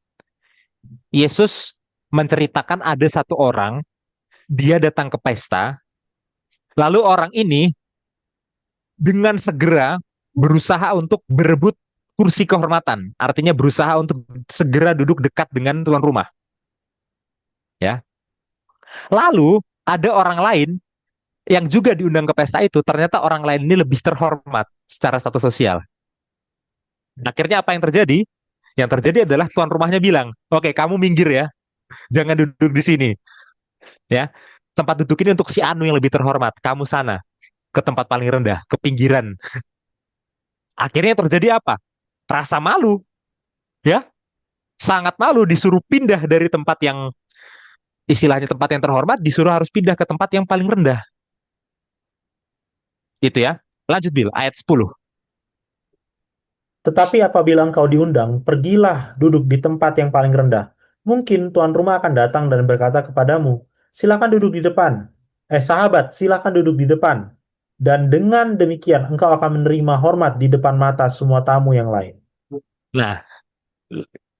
Yesus menceritakan ada satu orang, dia datang ke pesta, lalu orang ini dengan segera berusaha untuk berebut kursi kehormatan. Artinya berusaha untuk segera duduk dekat dengan tuan rumah. Ya. Lalu ada orang lain yang juga diundang ke pesta itu, ternyata orang lain ini lebih terhormat secara status sosial. Akhirnya apa yang terjadi? Yang terjadi adalah tuan rumahnya bilang, oke, kamu minggir ya, jangan duduk di sini. Ya, tempat duduk ini untuk si Anu yang lebih terhormat. Kamu sana, ke tempat paling rendah, ke pinggiran. Akhirnya yang terjadi apa? Rasa malu, ya, sangat malu disuruh pindah dari tempat yang istilahnya tempat yang terhormat, disuruh harus pindah ke tempat yang paling rendah. Itu ya. Lanjut Bill, ayat 10. Tetapi apabila engkau diundang, pergilah duduk di tempat yang paling rendah. Mungkin tuan rumah akan datang dan berkata kepadamu, silakan duduk di depan. Sahabat, silakan duduk di depan. Dan dengan demikian engkau akan menerima hormat di depan mata semua tamu yang lain. Nah,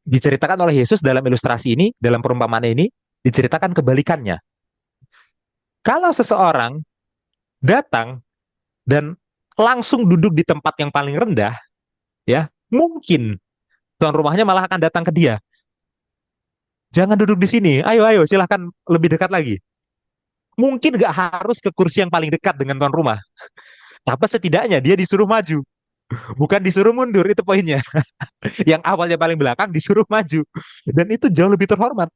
diceritakan oleh Yesus dalam ilustrasi ini, dalam perumpamaan ini, diceritakan kebalikannya. Kalau seseorang datang dan langsung duduk di tempat yang paling rendah, ya, mungkin tuan rumahnya malah akan datang ke dia. Jangan duduk di sini, ayo, ayo, silahkan lebih dekat lagi. Mungkin nggak harus ke kursi yang paling dekat dengan tuan rumah, tapi setidaknya dia disuruh maju, bukan disuruh mundur, itu poinnya. Yang awalnya paling belakang disuruh maju, dan itu jauh lebih terhormat.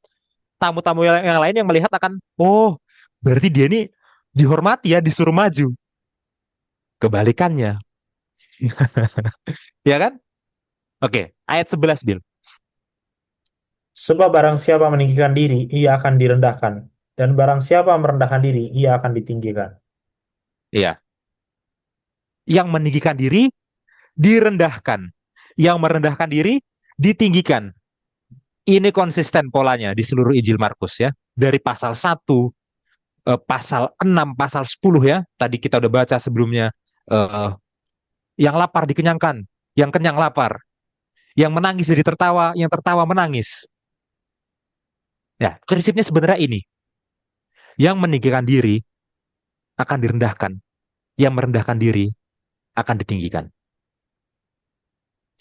Tamu-tamu yang lain yang melihat akan, oh, berarti dia ini dihormati ya, disuruh maju. Kebalikannya, ya kan? Oke, ayat 11, Bill. Sebab barang siapa meninggikan diri, ia akan direndahkan. Dan barang siapa merendahkan diri, ia akan ditinggikan. Iya, yang meninggikan diri direndahkan, yang merendahkan diri ditinggikan. Ini konsisten polanya di seluruh Injil Markus ya. Dari pasal 1, pasal 6, pasal 10 ya. Tadi kita udah baca sebelumnya. eh, yang lapar dikenyangkan, yang kenyang lapar, yang menangis jadi tertawa, yang tertawa menangis. Ya, prinsipnya sebenarnya ini. Yang meninggikan diri akan direndahkan, yang merendahkan diri akan ditinggikan.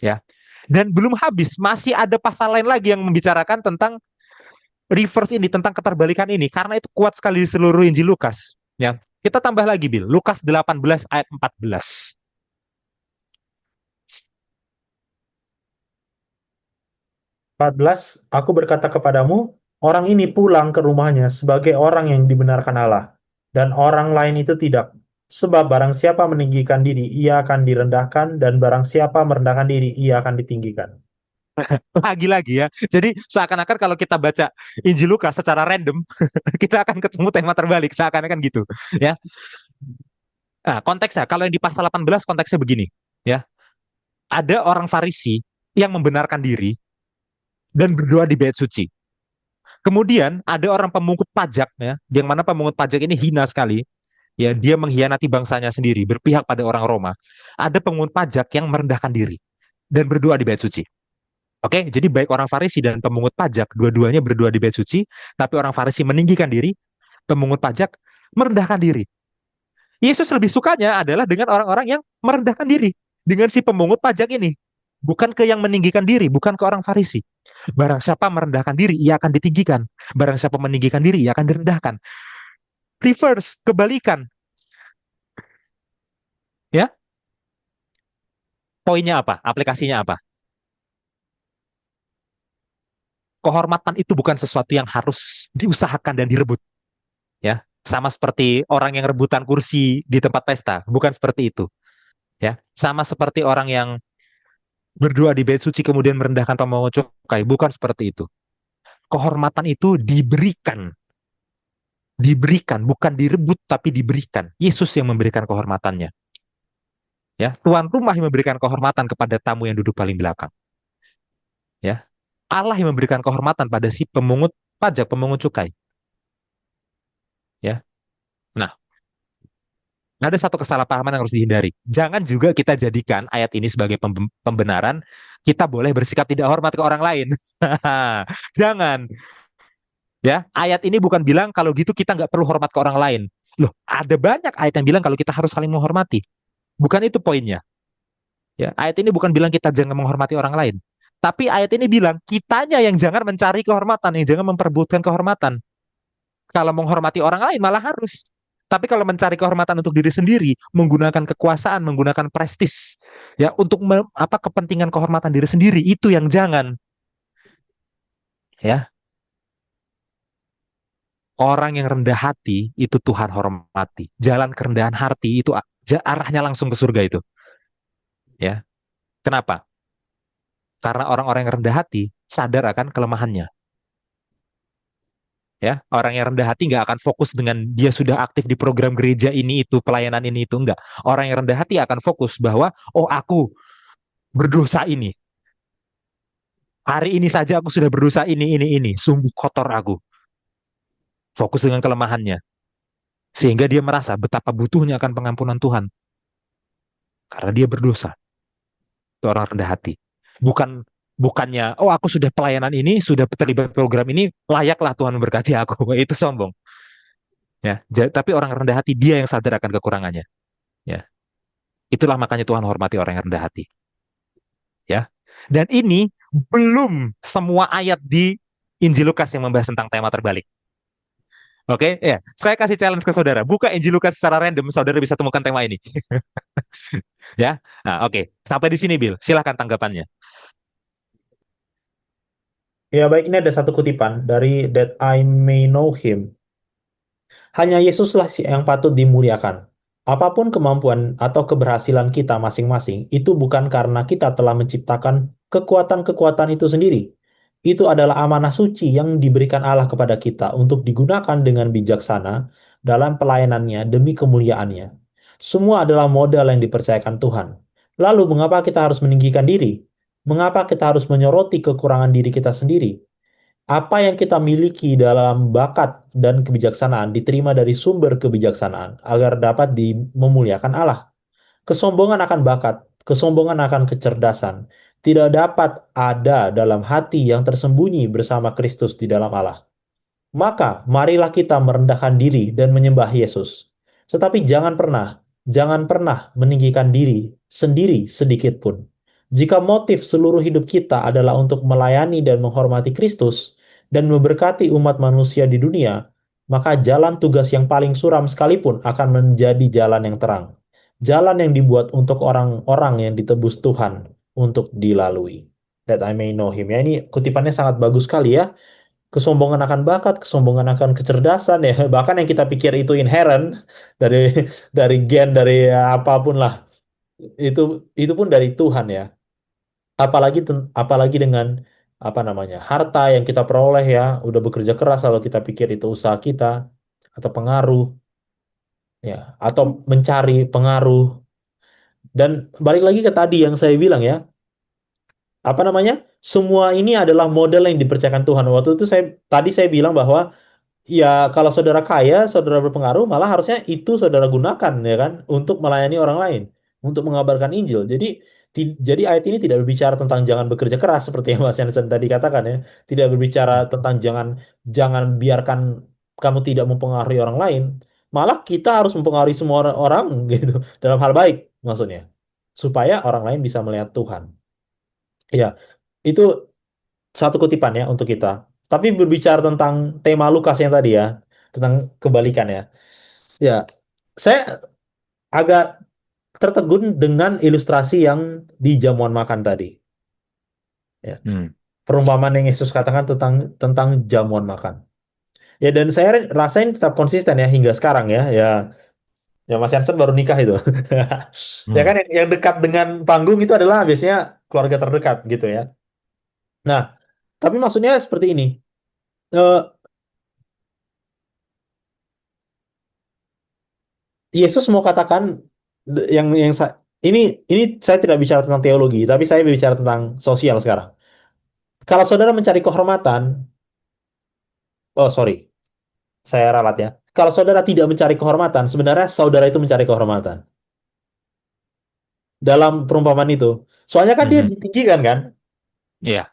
Ya. Dan belum habis, masih ada pasal lain lagi yang membicarakan tentang reverse ini, tentang keterbalikan ini, karena itu kuat sekali di seluruh Injil Lukas. Ya. Kita tambah lagi, Bill. Lukas 18 ayat 14. 14, aku berkata kepadamu, orang ini pulang ke rumahnya sebagai orang yang dibenarkan Allah, dan orang lain itu tidak. Sebab barang siapa meninggikan diri, ia akan direndahkan, dan barang siapa merendahkan diri, ia akan ditinggikan. Lagi-lagi ya. Jadi seakan-akan kalau kita baca Injil Lukas secara random, kita akan ketemu tema terbalik. Seakan-akan gitu. Ya. Nah, konteksnya, kalau yang di pasal 18 konteksnya begini. Ya. Ada orang Farisi yang membenarkan diri dan berdoa di bait suci. Kemudian ada orang pemungut pajak ya, yang mana pemungut pajak ini hina sekali. Ya, dia mengkhianati bangsanya sendiri, berpihak pada orang Roma. Ada pemungut pajak yang merendahkan diri dan berdoa di bait suci. Oke, jadi baik orang Farisi dan pemungut pajak, dua-duanya berdoa di bait suci, tapi orang Farisi meninggikan diri, pemungut pajak merendahkan diri. Yesus lebih sukanya adalah dengan orang-orang yang merendahkan diri, dengan si pemungut pajak ini. Bukan ke yang meninggikan diri, bukan ke orang Farisi. Barang siapa merendahkan diri, ia akan ditinggikan. Barang siapa meninggikan diri, ia akan direndahkan. reverse, kebalikan. Ya, poinnya apa? Aplikasinya apa? Kehormatan itu bukan sesuatu yang harus diusahakan dan direbut. Ya, sama seperti orang yang rebutan kursi di tempat pesta, bukan seperti itu. Ya, sama seperti orang yang berdoa di bait suci kemudian merendahkan pemungut cukai, bukan seperti itu. Kehormatan itu diberikan, bukan direbut tapi diberikan. Yesus yang memberikan kehormatannya. Ya, tuan rumah yang memberikan kehormatan kepada tamu yang duduk paling belakang. Ya, Allah yang memberikan kehormatan pada si pemungut pajak, pemungut cukai. Ya, nah, ada satu kesalahpahaman yang harus dihindari. Jangan juga kita jadikan ayat ini sebagai pembenaran. Kita boleh bersikap tidak hormat ke orang lain. Jangan. Ya, ayat ini bukan bilang kalau gitu kita nggak perlu hormat ke orang lain. Loh, ada banyak ayat yang bilang kalau kita harus saling menghormati. Bukan itu poinnya. Ya, ayat ini bukan bilang kita jangan menghormati orang lain. Tapi ayat ini bilang kitanya yang jangan mencari kehormatan, yang jangan memperebutkan kehormatan. Kalau menghormati orang lain malah harus. Tapi kalau mencari kehormatan untuk diri sendiri, menggunakan kekuasaan, menggunakan prestis, ya untuk apa kepentingan kehormatan diri sendiri itu yang jangan. Ya, orang yang rendah hati itu Tuhan hormati. Jalan kerendahan hati itu arahnya langsung ke surga itu. Ya, kenapa? Karena orang-orang yang rendah hati sadar akan kelemahannya. Ya, orang yang rendah hati nggak akan fokus dengan dia sudah aktif di program gereja ini itu, pelayanan ini itu enggak. Orang yang rendah hati akan fokus bahwa oh aku berdosa ini. Hari ini saja aku sudah berdosa ini. Sungguh kotor aku. Fokus dengan kelemahannya. Sehingga dia merasa betapa butuhnya akan pengampunan Tuhan. Karena dia berdosa. Itu orang rendah hati. Bukannya, oh aku sudah pelayanan ini, sudah terlibat program ini, layaklah Tuhan memberkati aku. Itu sombong. Ya, tapi orang rendah hati dia yang sadar akan kekurangannya. Ya, itulah makanya Tuhan hormati orang yang rendah hati. Ya, dan ini belum semua ayat di Injil Lukas yang membahas tentang tema terbalik. Oke, ya. Saya kasih challenge ke saudara. Buka Injil Lukas secara random, saudara bisa temukan tema ini. Ya. Nah, oke. Sampai di sini, Bill. Silahkan tanggapannya. Ya, baik, ini ada satu kutipan dari That I May Know Him. Hanya Yesuslah yang patut dimuliakan. Apapun kemampuan atau keberhasilan kita masing-masing, itu bukan karena kita telah menciptakan kekuatan-kekuatan itu sendiri. Itu adalah amanah suci yang diberikan Allah kepada kita untuk digunakan dengan bijaksana dalam pelayanannya demi kemuliaannya. Semua adalah modal yang dipercayakan Tuhan. Lalu, mengapa kita harus meninggikan diri? Mengapa kita harus menyoroti kekurangan diri kita sendiri? Apa yang kita miliki dalam bakat dan kebijaksanaan diterima dari sumber kebijaksanaan agar dapat memuliakan Allah. Kesombongan akan bakat, kesombongan akan kecerdasan, tidak dapat ada dalam hati yang tersembunyi bersama Kristus di dalam Allah. Maka, marilah kita merendahkan diri dan menyembah Yesus. Tetapi jangan pernah meninggikan diri sendiri sedikit pun. Jika motif seluruh hidup kita adalah untuk melayani dan menghormati Kristus dan memberkati umat manusia di dunia, maka jalan tugas yang paling suram sekalipun akan menjadi jalan yang terang. Jalan yang dibuat untuk orang-orang yang ditebus Tuhan untuk dilalui. That I may know him. Ya, ini kutipannya sangat bagus sekali ya. Kesombongan akan bakat, kesombongan akan kecerdasan ya. Bahkan yang kita pikir itu inherent dari gen dari ya, apapun lah. Itu itu pun dari Tuhan ya. Apalagi dengan apa namanya? Harta yang kita peroleh ya, udah bekerja keras kalau kita pikir itu usaha kita atau pengaruh ya, atau mencari pengaruh. Dan balik lagi ke tadi yang saya bilang ya, apa namanya? Semua ini adalah model yang dipercayakan Tuhan. Waktu itu saya bilang bahwa ya, kalau saudara kaya, saudara berpengaruh, malah harusnya itu saudara gunakan ya kan untuk melayani orang lain, untuk mengabarkan Injil. Jadi ayat ini tidak berbicara tentang jangan bekerja keras seperti yang Mas Yansen tadi katakan ya. Tidak berbicara tentang jangan jangan biarkan kamu tidak mempengaruhi orang lain. Malah kita harus mempengaruhi semua orang gitu dalam hal baik maksudnya. Supaya orang lain bisa melihat Tuhan. Ya, itu satu kutipan ya untuk kita. Tapi berbicara tentang tema Lukas yang tadi ya. tentang kebalikan ya. Ya, saya agak tertegun dengan ilustrasi yang di jamuan makan tadi. Ya, Hmm. perumpamaan yang Yesus katakan tentang jamuan makan. Ya, dan saya rasain tetap konsisten ya hingga sekarang ya. Ya, ya Mas Jansen baru nikah itu. Ya Hmm. kan yang dekat dengan panggung itu adalah biasanya keluarga terdekat gitu ya. Nah, tapi maksudnya seperti ini. Eh, Yesus mau katakan ini saya tidak bicara tentang teologi, tapi saya bicara tentang sosial sekarang. Kalau saudara mencari kehormatan, oh sorry, saya ralat ya. Kalau saudara tidak mencari kehormatan, sebenarnya saudara itu mencari kehormatan dalam perumpamaan itu. Soalnya kan dia Mhm. ditinggikan kan. Iya,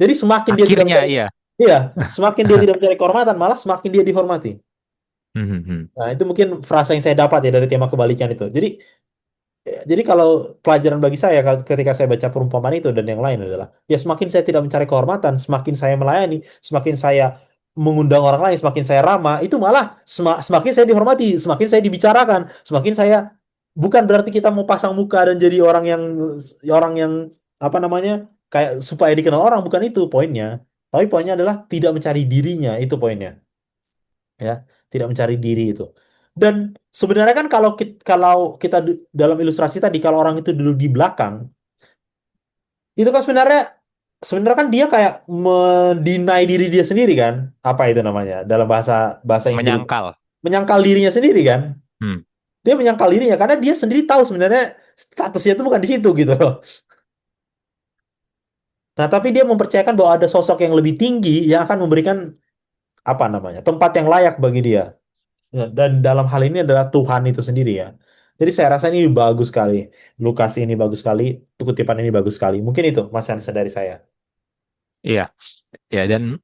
Jadi semakin dia tidak akhirnya mencari, iya. iya, semakin dia tidak mencari kehormatan, malah semakin dia dihormati. Mhm. Nah, itu mungkin frasa yang saya dapat ya dari tema kebalikan itu. Jadi kalau pelajaran bagi saya ketika saya baca perumpamaan itu dan yang lain adalah ya semakin saya tidak mencari kehormatan, semakin saya melayani, semakin saya mengundang orang lain, semakin saya ramah, itu malah semakin saya dihormati, semakin saya dibicarakan, semakin saya bukan berarti kita mau pasang muka dan jadi orang yang apa namanya kayak supaya dikenal orang, bukan itu poinnya. Tapi poinnya adalah tidak mencari dirinya, itu poinnya ya, tidak mencari diri itu. Dan sebenarnya kan kalau kita dalam ilustrasi tadi kalau orang itu duduk di belakang, itu kan sebenarnya kan dia kayak mendinai diri dia sendiri kan, apa itu namanya dalam bahasa bahasa Injil itu? Menyangkal. Menyangkal dirinya sendiri kan. Hmm. Dia menyangkal dirinya karena dia sendiri tahu sebenarnya statusnya itu bukan di situ gitu loh. Nah, tapi dia mempercayakan bahwa ada sosok yang lebih tinggi yang akan memberikan apa namanya tempat yang layak bagi dia. Ya, dan dalam hal ini adalah Tuhan itu sendiri ya. Jadi saya rasa ini bagus sekali. Lukas ini bagus sekali. Kutipan ini bagus sekali. Mungkin itu Mas Hansa dari saya. Iya, ya dan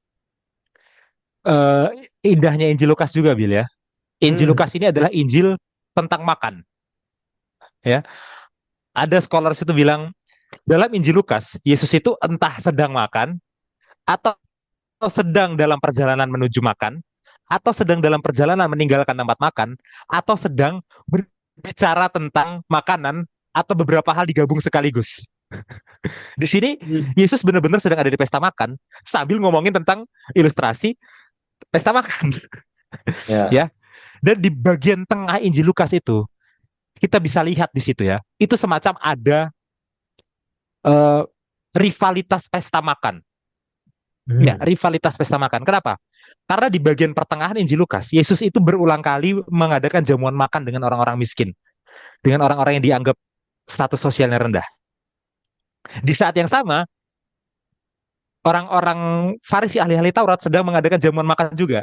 eh, indahnya Injil Lukas juga, Bil ya. Injil Hmm. Lukas ini adalah Injil tentang makan, ya. Ada scholars itu bilang dalam Injil Lukas, Yesus itu entah sedang makan atau sedang dalam perjalanan menuju makan, atau sedang dalam perjalanan meninggalkan tempat makan, atau sedang berbicara tentang makanan, atau beberapa hal digabung sekaligus. Di sini Hmm. Yesus benar-benar sedang ada di pesta makan sambil ngomongin tentang ilustrasi pesta makan, Ya. ya. Dan di bagian tengah Injil Lukas itu kita bisa lihat di situ ya, itu semacam ada eh, rivalitas pesta makan. Ya, Hmm. rivalitas pesta makan. Kenapa? Karena di bagian pertengahan Injil Lukas, Yesus itu berulang kali mengadakan jamuan makan dengan orang-orang miskin, dengan orang-orang yang dianggap status sosialnya rendah. Di saat yang sama, orang-orang Farisi ahli-ahli Taurat sedang mengadakan jamuan makan juga.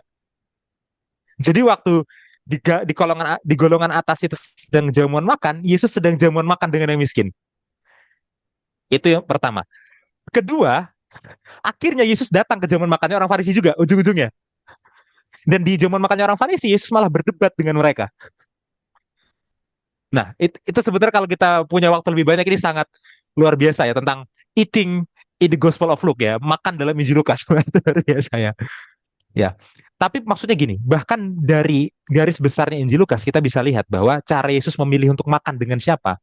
Jadi waktu di golongan atas itu sedang jamuan makan, Yesus sedang jamuan makan dengan yang miskin. Itu yang pertama. Kedua, akhirnya Yesus datang ke jamuan makannya orang Farisi juga ujung-ujungnya. Dan di jamuan makannya orang Farisi, Yesus malah berdebat dengan mereka. Nah, itu sebenarnya kalau kita punya waktu lebih banyak ini sangat luar biasa ya tentang eating in the Gospel of Luke ya, makan dalam Injil Lukas. Itu luar biasa ya. Ya. Tapi maksudnya gini, bahkan dari garis besarnya Injil Lukas kita bisa lihat bahwa cara Yesus memilih untuk makan dengan siapa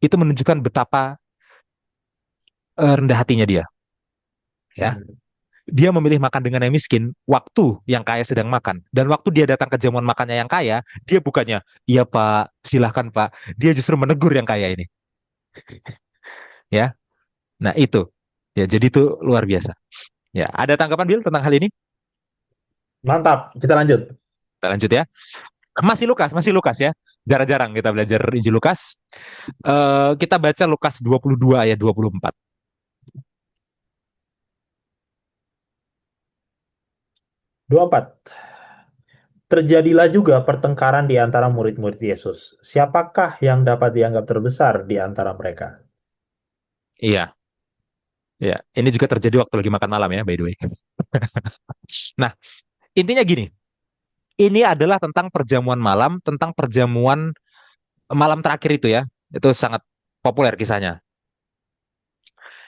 itu menunjukkan betapa rendah hatinya dia, ya. Hmm. Dia memilih makan dengan yang miskin waktu yang kaya sedang makan. Dan waktu dia datang ke jamuan makannya yang kaya, dia bukannya, iya Pak, silahkan Pak. Dia justru menegur yang kaya ini. Ya, nah itu. Ya, jadi itu luar biasa. Ya, ada tanggapan Bill tentang hal ini? Mantap. Kita lanjut. Kita lanjut ya. Masih Lukas ya. Jarang-jarang kita belajar Injil Lukas. Kita baca Lukas 22 ayat 24. 24. Terjadilah juga pertengkaran di antara murid-murid Yesus. Siapakah yang dapat dianggap terbesar di antara mereka? Iya, ya. Ini juga terjadi waktu lagi makan malam ya, by the way. Nah, intinya gini. Ini adalah tentang perjamuan malam, tentang perjamuan malam terakhir itu ya. Itu sangat populer kisahnya.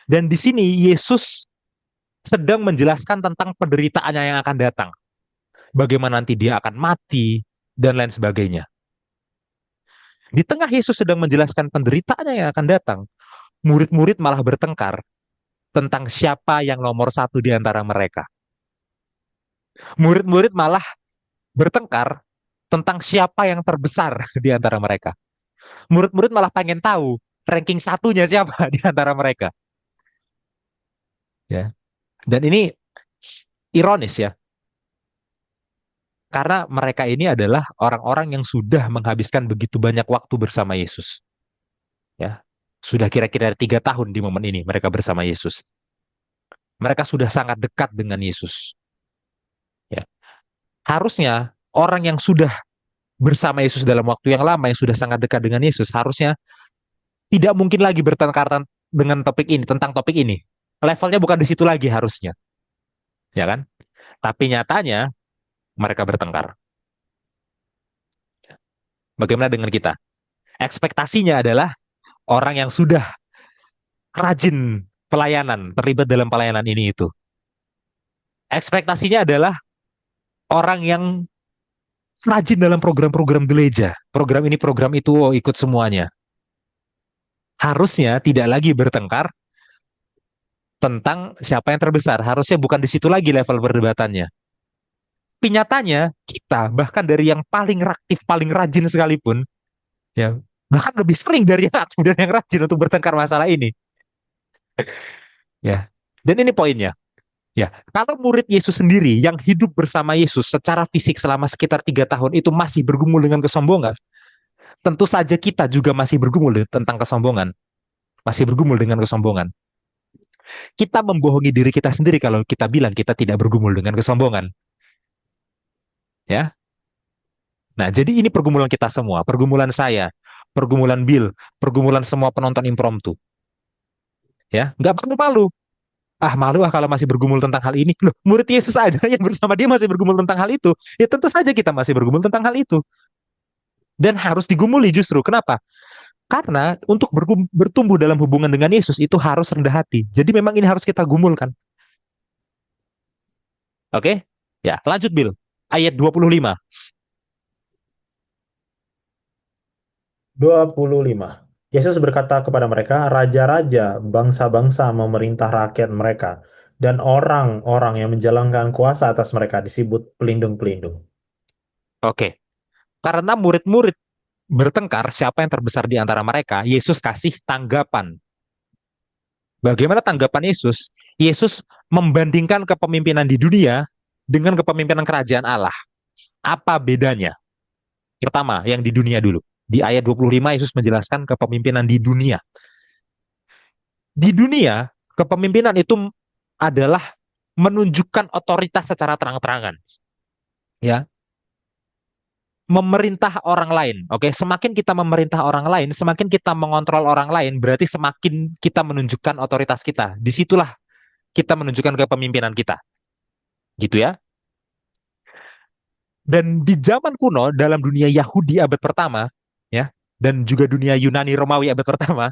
Dan di sini Yesus sedang menjelaskan tentang penderitaannya yang akan datang. bagaimana nanti dia akan mati, dan lain sebagainya. Di tengah Yesus sedang menjelaskan penderitaannya yang akan datang, murid-murid malah bertengkar tentang siapa yang nomor satu di antara mereka. Murid-murid malah bertengkar tentang siapa yang terbesar di antara mereka. Murid-murid malah pengen tahu ranking satunya siapa di antara mereka. Ya. Dan ini ironis ya, karena mereka ini adalah orang-orang yang sudah menghabiskan begitu banyak waktu bersama Yesus. Ya, sudah kira-kira 3 tahun di momen ini mereka bersama Yesus. Mereka sudah sangat dekat dengan Yesus. Ya, harusnya orang yang sudah bersama Yesus dalam waktu yang lama, yang sudah sangat dekat dengan Yesus, harusnya tidak mungkin lagi bertengkar dengan topik ini, tentang topik ini. Levelnya bukan di situ lagi harusnya, ya kan? Tapi nyatanya mereka bertengkar. Bagaimana dengan kita? Ekspektasinya adalah orang yang sudah rajin pelayanan, terlibat dalam pelayanan ini itu. Ekspektasinya adalah orang yang rajin dalam program-program gereja. Program ini, program itu, oh, ikut semuanya. Harusnya tidak lagi bertengkar tentang siapa yang terbesar. Harusnya bukan di situ lagi level perdebatannya. Tapi nyatanya kita, bahkan dari yang paling aktif, paling rajin sekalipun, ya bahkan lebih sering dari yang aktif dan yang rajin untuk bertengkar masalah ini. Ya, dan ini poinnya. Ya, kalau murid Yesus sendiri yang hidup bersama Yesus secara fisik selama sekitar 3 tahun itu masih bergumul dengan kesombongan, tentu saja kita juga masih bergumul tentang kesombongan, masih bergumul dengan kesombongan. Kita membohongi diri kita sendiri kalau kita bilang kita tidak bergumul dengan kesombongan. Ya, nah jadi ini pergumulan kita semua, pergumulan saya, pergumulan Bill, pergumulan semua penonton impromptu. Ya, nggak perlu malu. Ah, malu kalau masih bergumul tentang hal ini. Loh, murid Yesus aja yang bersama dia masih bergumul tentang hal itu. Ya tentu saja kita masih bergumul tentang hal itu. Dan harus digumuli justru. Kenapa? Karena untuk bertumbuh dalam hubungan dengan Yesus itu harus rendah hati. Jadi memang ini harus kita gumulkan. Oke? Ya, lanjut Bill. Ayat 25. 25. Yesus berkata kepada mereka, raja-raja, bangsa-bangsa memerintah rakyat mereka, dan orang-orang yang menjalankan kuasa atas mereka disebut pelindung-pelindung. Oke. Karena murid-murid bertengkar siapa yang terbesar di antara mereka, Yesus kasih tanggapan. Bagaimana tanggapan Yesus? Yesus membandingkan kepemimpinan di dunia dengan kepemimpinan kerajaan Allah. Apa bedanya? Pertama, yang di dunia dulu. Di ayat 25 Yesus menjelaskan kepemimpinan di dunia. Di dunia, kepemimpinan itu adalah menunjukkan otoritas secara terang-terangan. Ya, memerintah orang lain. Oke, semakin kita memerintah orang lain, semakin kita mengontrol orang lain, berarti semakin kita menunjukkan otoritas kita. Disitulah kita menunjukkan kepemimpinan kita. Gitu ya. Dan di zaman kuno, dalam dunia Yahudi abad pertama, ya, dan juga dunia Yunani Romawi abad pertama,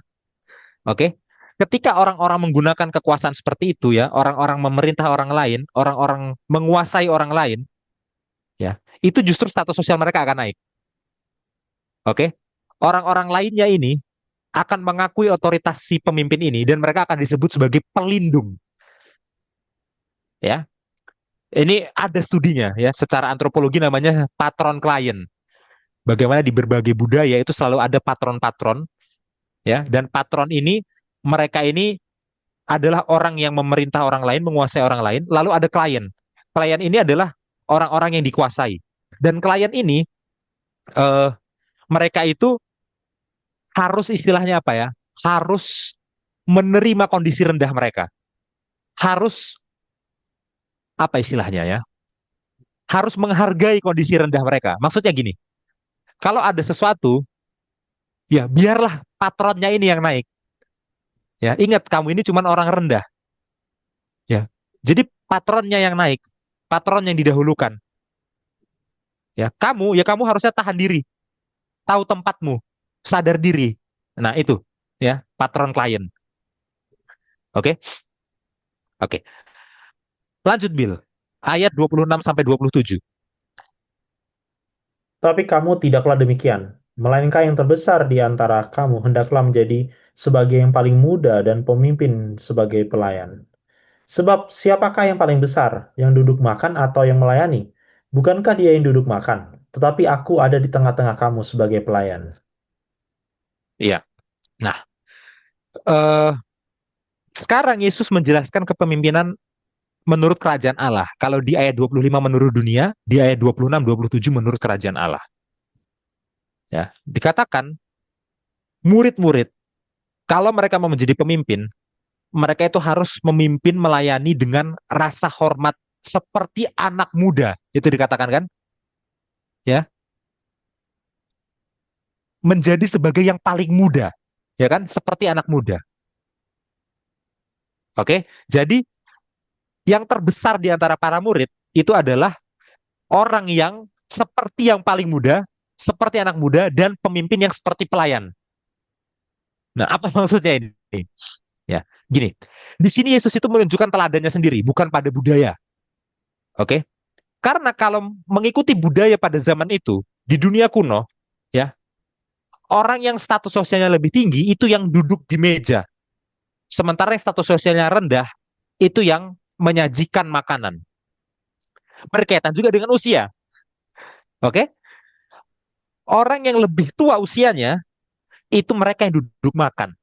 oke, ketika orang-orang menggunakan kekuasaan seperti itu ya, orang-orang memerintah orang lain, orang-orang menguasai orang lain, ya, itu justru status sosial mereka akan naik. Oke, orang-orang lainnya ini akan mengakui otoritas si pemimpin ini dan mereka akan disebut sebagai pelindung. Ya, ini ada studinya ya, secara antropologi namanya patron klien. Bagaimana di berbagai budaya itu selalu ada patron-patron ya, dan patron ini mereka ini adalah orang yang memerintah orang lain, menguasai orang lain, lalu ada klien. Klien ini adalah orang-orang yang dikuasai. Dan klien ini eh, mereka itu harus istilahnya apa ya? Harus menerima kondisi rendah mereka. Harus apa istilahnya ya? Harus menghargai kondisi rendah mereka. Maksudnya gini, kalau ada sesuatu, ya biarlah patronnya ini yang naik. Ya, ingat kamu ini cuma orang rendah. Ya, jadi patronnya yang naik, patron yang didahulukan. Ya kamu harusnya tahan diri, tahu tempatmu, sadar diri. Nah itu, ya patron klien. Oke, oke. Lanjut Bill, ayat 26 sampai 27. Tapi kamu tidaklah demikian, melainkan yang terbesar di antara kamu hendaklah menjadi sebagai yang paling muda dan pemimpin sebagai pelayan. Sebab siapakah yang paling besar, yang duduk makan atau yang melayani? Bukankah dia yang duduk makan? Tetapi aku ada di tengah-tengah kamu sebagai pelayan. Iya. Nah, eh, sekarang Yesus menjelaskan kepemimpinan menurut kerajaan Allah. Kalau di ayat 25 menurut dunia, di ayat 26, 27 menurut kerajaan Allah. Ya, dikatakan murid-murid kalau mereka mau menjadi pemimpin, mereka itu harus memimpin melayani dengan rasa hormat seperti anak muda. Itu dikatakan kan? Ya, menjadi sebagai yang paling muda. Ya kan? Seperti anak muda. Oke? Jadi yang terbesar di antara para murid itu adalah orang yang seperti yang paling muda, seperti anak muda dan pemimpin yang seperti pelayan. Nah, apa maksudnya ini? Ya, gini. Di sini Yesus itu menunjukkan teladannya sendiri, bukan pada budaya. Oke? Karena kalau mengikuti budaya pada zaman itu di dunia kuno, ya, orang yang status sosialnya lebih tinggi itu yang duduk di meja. Sementara yang status sosialnya rendah itu yang menyajikan makanan. Berkaitan juga dengan usia. Oke? Orang yang lebih tua usianya itu mereka yang duduk makan.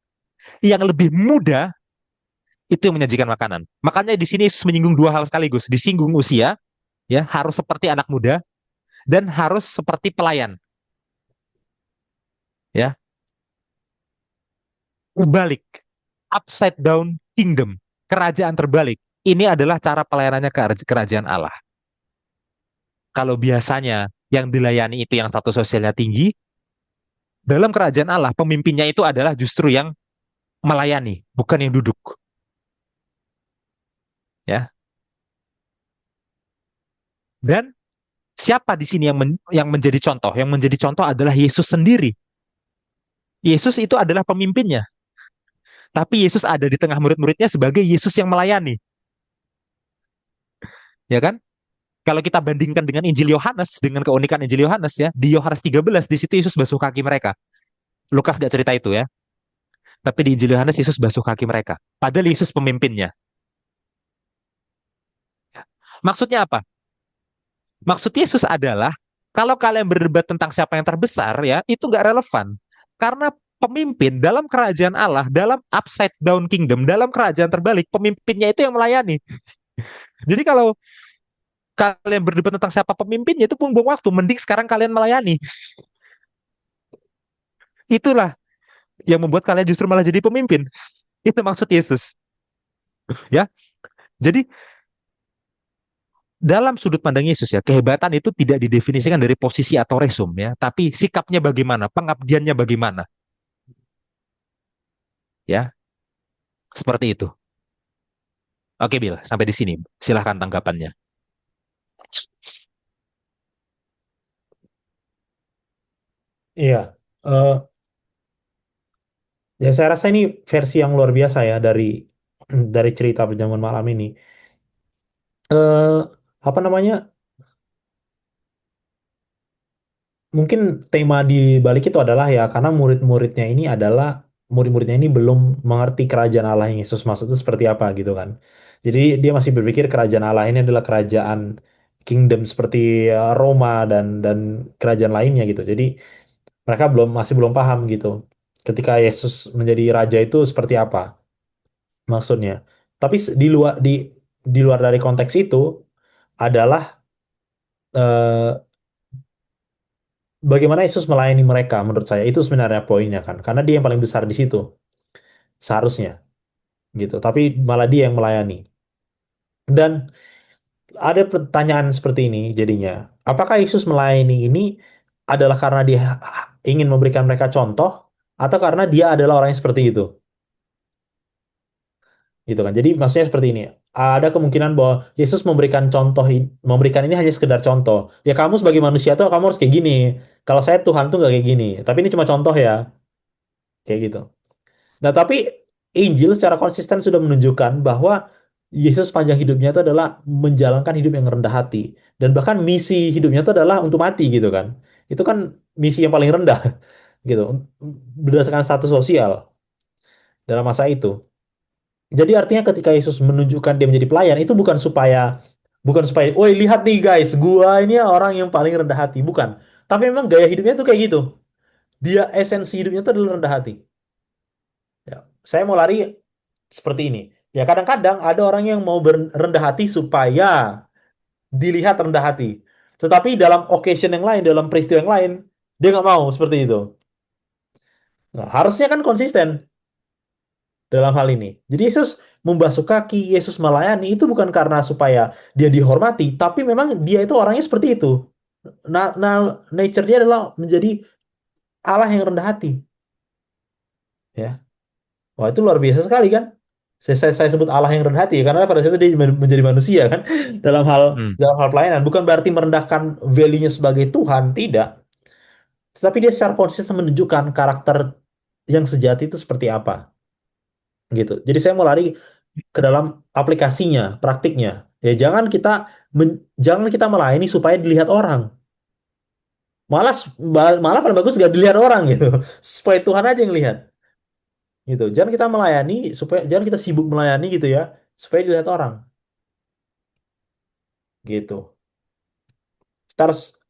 Yang lebih muda itu yang menyajikan makanan. Makanya di sini Yesus menyinggung dua hal sekaligus. Disinggung usia, ya, harus seperti anak muda dan harus seperti pelayan, ya. Terbalik, upside down kingdom, kerajaan terbalik. Ini adalah cara pelayanannya ke kerajaan Allah. Kalau biasanya yang dilayani itu yang status sosialnya tinggi, dalam kerajaan Allah pemimpinnya itu adalah justru yang melayani, bukan yang duduk, ya. Dan siapa di sini yang menjadi contoh? Yang menjadi contoh adalah Yesus sendiri. Yesus itu adalah pemimpinnya, tapi Yesus ada di tengah murid-muridnya sebagai Yesus yang melayani, ya kan? Kalau kita bandingkan dengan Injil Yohanes, dengan keunikan Injil Yohanes ya, di Yohanes 13 di situ Yesus basuh kaki mereka. Lukas gak cerita itu ya, tapi di Injil Yohanes Yesus basuh kaki mereka. Padahal Yesus pemimpinnya. Maksudnya apa? Maksud Yesus adalah kalau kalian berdebat tentang siapa yang terbesar ya, itu nggak relevan. Karena pemimpin dalam kerajaan Allah, dalam upside down kingdom, dalam kerajaan terbalik, pemimpinnya itu yang melayani. Jadi kalau kalian berdebat tentang siapa pemimpinnya itu buang-buang waktu. Mending sekarang kalian melayani. Itulah yang membuat kalian justru malah jadi pemimpin. Itu maksud Yesus. Ya, jadi dalam sudut pandang Yesus ya, kehebatan itu tidak didefinisikan dari posisi atau resum ya, tapi sikapnya bagaimana, pengabdiannya bagaimana, ya, seperti itu. Oke, Bill, sampai di sini. Silahkan tanggapannya. Iya, eh, ya saya rasa ini versi yang luar biasa ya dari cerita perjamuan malam ini. Eh, apa namanya? Mungkin tema di balik itu adalah ya karena murid-muridnya ini belum mengerti kerajaan Allah yang Yesus maksud itu seperti apa gitu kan. Jadi dia masih berpikir kerajaan Allah ini adalah kerajaan kingdom seperti Roma dan kerajaan lainnya gitu. Jadi mereka masih belum paham gitu. Ketika Yesus menjadi raja itu seperti apa maksudnya. Tapi di luar dari konteks itu adalah eh, bagaimana Yesus melayani mereka menurut saya itu sebenarnya poinnya kan karena dia yang paling besar di situ seharusnya gitu tapi malah dia yang melayani dan ada pertanyaan seperti ini jadinya apakah Yesus melayani ini adalah karena dia ingin memberikan mereka contoh atau karena dia adalah orang yang seperti itu gitu kan jadi maksudnya seperti ini ada kemungkinan bahwa Yesus memberikan ini hanya sekedar contoh ya kamu sebagai manusia tuh kamu harus kayak gini kalau saya Tuhan tuh nggak kayak gini tapi ini cuma contoh ya kayak gitu. Nah, tapi Injil secara konsisten sudah menunjukkan bahwa Yesus panjang hidupnya itu adalah menjalankan hidup yang rendah hati. Dan bahkan misi hidupnya itu adalah untuk mati gitu kan. Itu kan misi yang paling rendah gitu berdasarkan status sosial dalam masa itu. Jadi artinya ketika Yesus menunjukkan dia menjadi pelayan itu bukan supaya, "Woi, lihat nih guys, gua ini orang yang paling rendah hati." Bukan. Tapi memang gaya hidupnya tuh kayak gitu. Dia esensi hidupnya tuh adalah rendah hati. Ya, saya mau lari seperti ini. Ya kadang-kadang ada orang yang mau berendah hati supaya dilihat rendah hati. Tetapi dalam occasion yang lain, dalam peristiwa yang lain, dia nggak mau seperti itu. Nah, harusnya kan konsisten dalam hal ini. Jadi Yesus membasuh kaki, Yesus melayani itu bukan karena supaya dia dihormati, tapi memang dia itu orangnya seperti itu. Nah, nature dia adalah menjadi Allah yang rendah hati. Ya, wah itu luar biasa sekali kan? Saya sebut Allah yang rendah hati ya, karena pada saat itu dia menjadi manusia kan dalam hal Hmm. dalam hal pelayanan. Bukan berarti merendahkan value-nya sebagai Tuhan, tidak. Tetapi dia secara konsisten menunjukkan karakter yang sejati itu seperti apa, gitu. Jadi saya mau lari ke dalam aplikasinya, praktiknya. Ya jangan kita melayani supaya dilihat orang. Malah malah paling bagus gak dilihat orang gitu. Supaya Tuhan aja yang lihat. Gitu. Jangan kita sibuk melayani gitu ya, supaya dilihat orang. Gitu.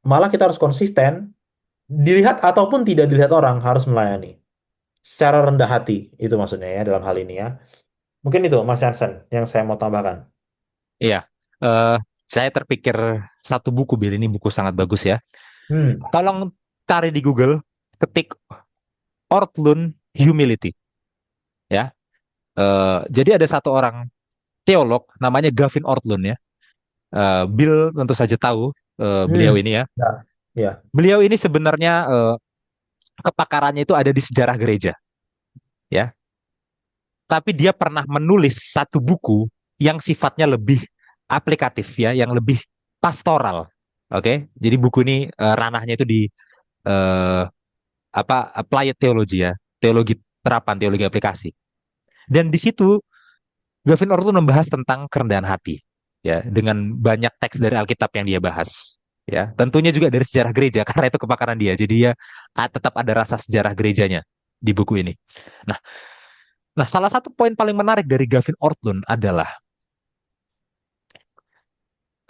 Malah kita harus konsisten, dilihat ataupun tidak dilihat orang harus melayani secara rendah hati. Itu maksudnya ya dalam hal ini ya. Mungkin itu Mas Jansen yang saya mau tambahkan. Iya. Eh, saya terpikir satu buku, Bill, ini buku sangat bagus ya. Hmm. Tolong cari di Google, ketik Ortlund Humility ya. Jadi ada satu orang teolog namanya Gavin Ortlund ya. Bill tentu saja tahu beliau Hmm. ini ya. Ya. Ya. Beliau ini sebenarnya kepakarannya itu ada di sejarah gereja ya. Tapi dia pernah menulis satu buku yang sifatnya lebih aplikatif ya, yang lebih pastoral. Oke, jadi buku ini ranahnya itu di eh, apa applied theology ya, teologi terapan, teologi aplikasi. Dan di situ Gavin Ortun membahas tentang kerendahan hati ya, dengan banyak teks dari Alkitab yang dia bahas. Ya, tentunya juga dari sejarah gereja karena itu kepakaran dia. Jadi dia tetap ada rasa sejarah gerejanya di buku ini. Nah, salah satu poin paling menarik dari Gavin Ortlund adalah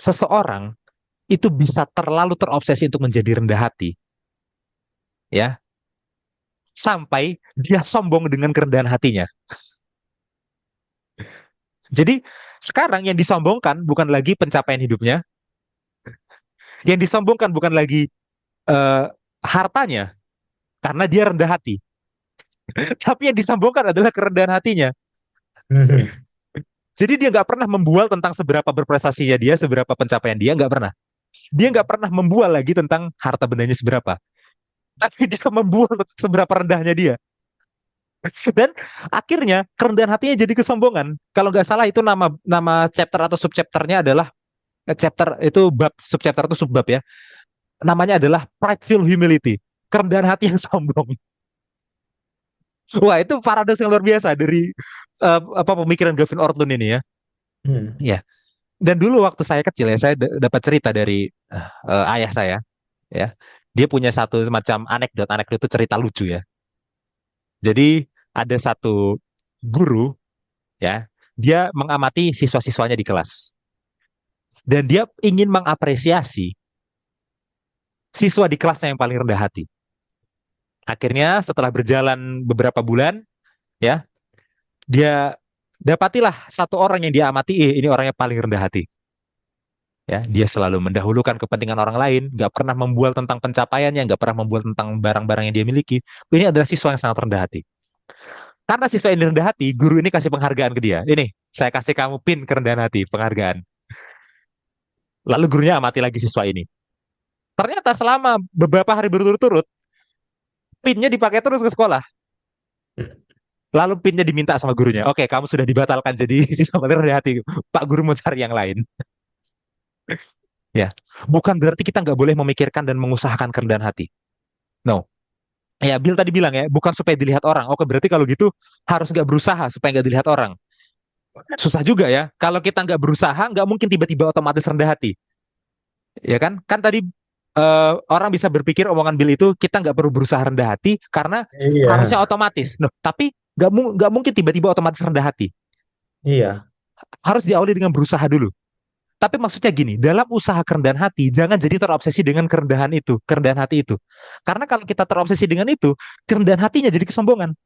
seseorang itu bisa terlalu terobsesi untuk menjadi rendah hati, ya, sampai dia sombong dengan kerendahan hatinya. Jadi sekarang yang disombongkan bukan lagi pencapaian hidupnya, yang disombongkan bukan lagi eh, hartanya, karena dia rendah hati, tapi yang disombongkan adalah kerendahan hatinya. Hmm. Jadi dia nggak pernah membual tentang seberapa berprestasinya dia, seberapa pencapaian dia, nggak pernah. Dia nggak pernah membual lagi tentang harta bendanya seberapa, tapi dia membual tentang seberapa rendahnya dia. Dan akhirnya kerendahan hatinya jadi kesombongan. Kalau nggak salah itu nama nama chapter atau subchapternya adalah chapter itu bab, subchapter itu subbab ya. Namanya adalah prideful humility. Kerendahan hati yang sombong. Wah, itu paradoks yang luar biasa dari apa pemikiran Gavin Ortlund ini ya. Hmm. Ya. Dan dulu waktu saya kecil ya, saya dapat cerita dari ayah saya ya. Dia punya satu semacam anekdot, anekdot itu cerita lucu ya. Jadi ada satu guru ya, dia mengamati siswa-siswanya di kelas dan dia ingin mengapresiasi siswa di kelasnya yang paling rendah hati. Akhirnya setelah berjalan beberapa bulan ya, dia dapatilah satu orang yang dia amati, ini orangnya paling rendah hati. Ya, dia selalu mendahulukan kepentingan orang lain, nggak pernah membual tentang pencapaiannya, nggak pernah membual tentang barang-barang yang dia miliki. Ini adalah siswa yang sangat rendah hati. Karena siswa ini rendah hati, guru ini kasih penghargaan ke dia. Ini, saya kasih kamu pin kerendahan hati, penghargaan. Lalu gurunya amati lagi siswa ini. Ternyata selama beberapa hari berturut-turut, pinnya dipakai terus ke sekolah. Lalu pinnya diminta sama gurunya. Oke, kamu sudah dibatalkan jadi siswa paling rendah hati. Pak guru mau cari yang lain. Ya, bukan berarti kita nggak boleh memikirkan dan mengusahakan kerendahan hati. No. Ya, Bill tadi bilang ya, bukan supaya dilihat orang. Oke, berarti kalau gitu harus nggak berusaha supaya nggak dilihat orang. Susah juga ya. Kalau kita nggak berusaha, nggak mungkin tiba-tiba otomatis rendah hati. Ya kan? Kan tadi orang bisa berpikir omongan Bill itu kita nggak perlu berusaha rendah hati karena Iya, harusnya otomatis. Loh, tapi nggak mungkin tiba-tiba otomatis rendah hati. iya, Harus diawali dengan berusaha dulu. Tapi maksudnya gini, dalam usaha kerendahan hati, jangan jadi terobsesi dengan kerendahan itu, kerendahan hati itu. Karena kalau kita terobsesi dengan itu, kerendahan hatinya jadi kesombongan.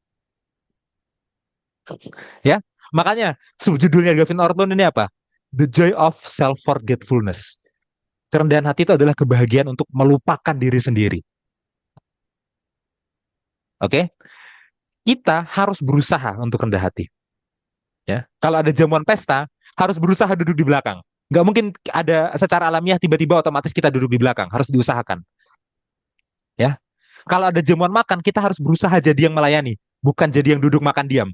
Ya, makanya subjudulnya Gavin Orton ini apa? The Joy of Self-Forgetfulness. Kerendahan hati itu adalah kebahagiaan untuk melupakan diri sendiri. Oke? Kita harus berusaha untuk rendah hati. Ya, kalau ada jamuan pesta, harus berusaha duduk di belakang. Nggak mungkin ada secara alamiah tiba-tiba otomatis kita duduk di belakang. Harus diusahakan. Ya, kalau ada jamuan makan, kita harus berusaha jadi yang melayani, bukan jadi yang duduk makan diam.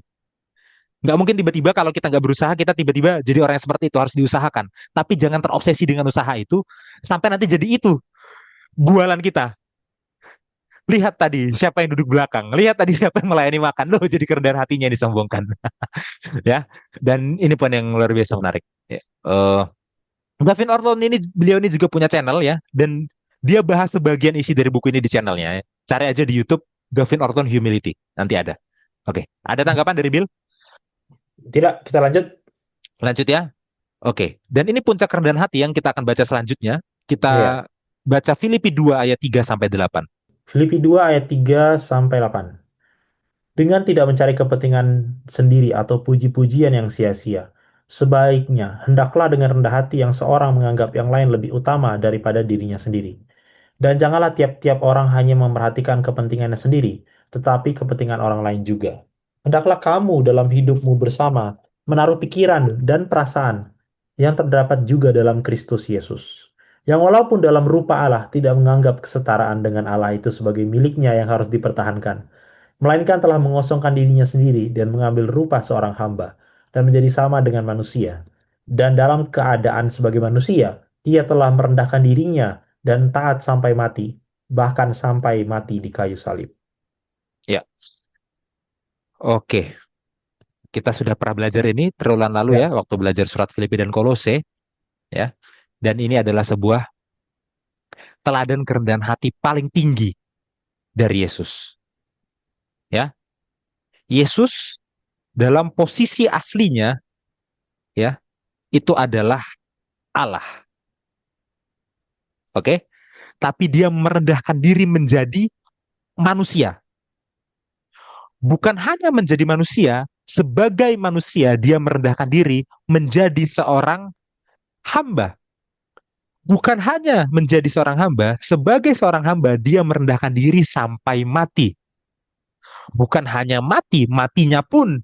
Nggak mungkin tiba-tiba kalau kita nggak berusaha, kita tiba-tiba jadi orang yang seperti itu. Harus diusahakan. Tapi jangan terobsesi dengan usaha itu, sampai nanti jadi itu bualan kita. Lihat tadi siapa yang duduk belakang, lihat tadi siapa yang melayani makan, loh jadi kerendahan hatinya yang disombongkan. Ya, dan ini pun yang luar biasa menarik. Ya. Gavin Orton ini, beliau ini juga punya channel ya, dan dia bahas sebagian isi dari buku ini di channelnya. Ya. Cari aja di YouTube Gavin Orton Humility, nanti ada. Oke, ada tanggapan dari Bill? tidak, kita lanjut. Lanjut ya. Oke, dan ini puncak kerendahan hati yang kita akan baca selanjutnya. Iya, Kita baca Filipi 2 ayat 3 sampai 8. Filipi 2 ayat 3 sampai 8. Dengan tidak mencari kepentingan sendiri atau puji-pujian yang sia-sia. Sebaiknya, hendaklah dengan rendah hati yang seorang menganggap yang lain lebih utama daripada dirinya sendiri. Dan janganlah tiap-tiap orang hanya memerhatikan kepentingannya sendiri, tetapi kepentingan orang lain juga. Hendaklah kamu dalam hidupmu bersama menaruh pikiran dan perasaan yang terdapat juga dalam Kristus Yesus. Yang walaupun dalam rupa Allah tidak menganggap kesetaraan dengan Allah itu sebagai miliknya yang harus dipertahankan, melainkan telah mengosongkan dirinya sendiri dan mengambil rupa seorang hamba dan menjadi sama dengan manusia. Dan dalam keadaan sebagai manusia, ia telah merendahkan dirinya dan taat sampai mati, bahkan sampai mati di kayu salib. Ya, oke. Kita sudah pernah belajar ini triwulan lalu ya, Ya, waktu belajar surat Filipi dan Kolose, ya. Dan ini adalah sebuah teladan kerendahan hati paling tinggi dari Yesus. Ya, Yesus dalam posisi aslinya, ya, itu adalah Allah. Oke, tapi dia merendahkan diri menjadi manusia. Bukan hanya menjadi manusia, sebagai manusia dia merendahkan diri menjadi seorang hamba. Bukan hanya menjadi seorang hamba, sebagai seorang hamba dia merendahkan diri sampai mati. Bukan hanya mati, matinya pun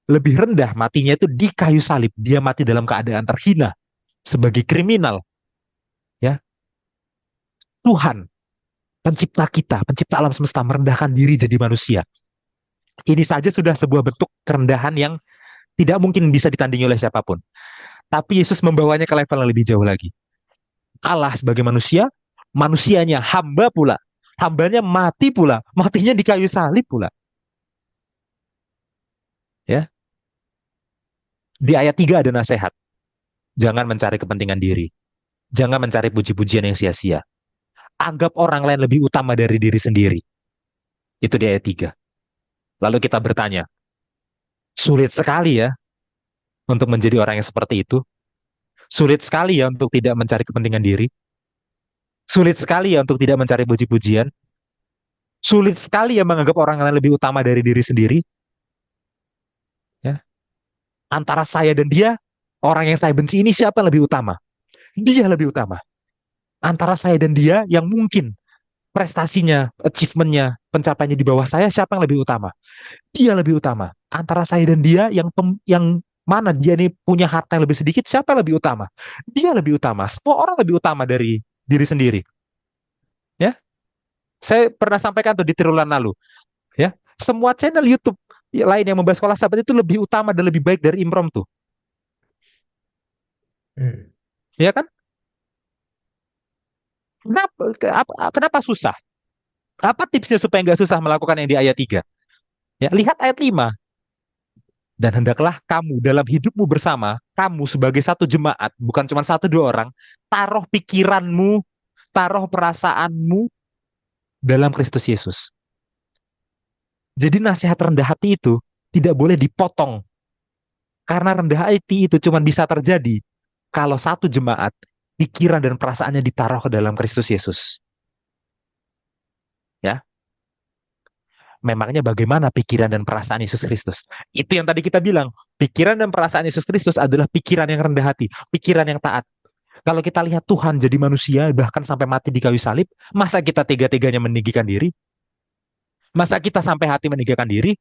lebih rendah, matinya itu di kayu salib. Dia mati dalam keadaan terhina sebagai kriminal, ya. Tuhan, pencipta kita, pencipta alam semesta merendahkan diri jadi manusia. Ini saja sudah sebuah bentuk kerendahan yang tidak mungkin bisa ditandingi oleh siapapun. Tapi Yesus membawanya ke level yang lebih jauh lagi. Allah sebagai manusia, manusianya hamba pula. Hambanya mati pula, matinya di kayu salib pula. Ya, di ayat 3 ada nasihat. Jangan mencari kepentingan diri. Jangan mencari puji-pujian yang sia-sia. Anggap orang lain lebih utama dari diri sendiri. Itu di ayat 3. Lalu kita bertanya, sulit sekali ya untuk menjadi orang yang seperti itu. Sulit sekali ya untuk tidak mencari kepentingan diri. Sulit sekali ya untuk tidak mencari puji-pujian. Sulit sekali ya menganggap orang lain lebih utama dari diri sendiri. Ya. Antara saya dan dia, orang yang saya benci ini siapa yang lebih utama? Dia lebih utama. Antara saya dan dia yang mungkin prestasinya, achievementnya, pencapaiannya di bawah saya, siapa yang lebih utama? Dia lebih utama. Antara saya dan dia yang mana dia ini punya harta yang lebih sedikit, siapa yang lebih utama? Dia lebih utama. Semua orang lebih utama dari diri sendiri. Ya, saya pernah sampaikan tuh di triwulan lalu. Ya, semua channel YouTube lain yang membahas sekolah sahabat itu lebih utama dan lebih baik dari Imrom tuh. hmm. Ya kan? Kenapa, kenapa susah? Apa tipsnya supaya nggak susah melakukan yang di ayat 3? Ya, lihat ayat 5. Dan hendaklah kamu dalam hidupmu bersama, kamu sebagai satu jemaat, bukan cuma satu dua orang, taruh pikiranmu, taruh perasaanmu dalam Kristus Yesus. Jadi nasihat rendah hati itu tidak boleh dipotong. Karena rendah hati itu cuma bisa terjadi kalau satu jemaat pikiran dan perasaannya ditaruh ke dalam Kristus Yesus. Ya, memangnya bagaimana pikiran dan perasaan Yesus Kristus? Itu yang tadi kita bilang, pikiran dan perasaan Yesus Kristus adalah pikiran yang rendah hati, pikiran yang taat. Kalau kita lihat Tuhan jadi manusia, bahkan sampai mati di kayu salib, masa kita tega-teganya meninggikan diri? Masa kita sampai hati meninggikan diri?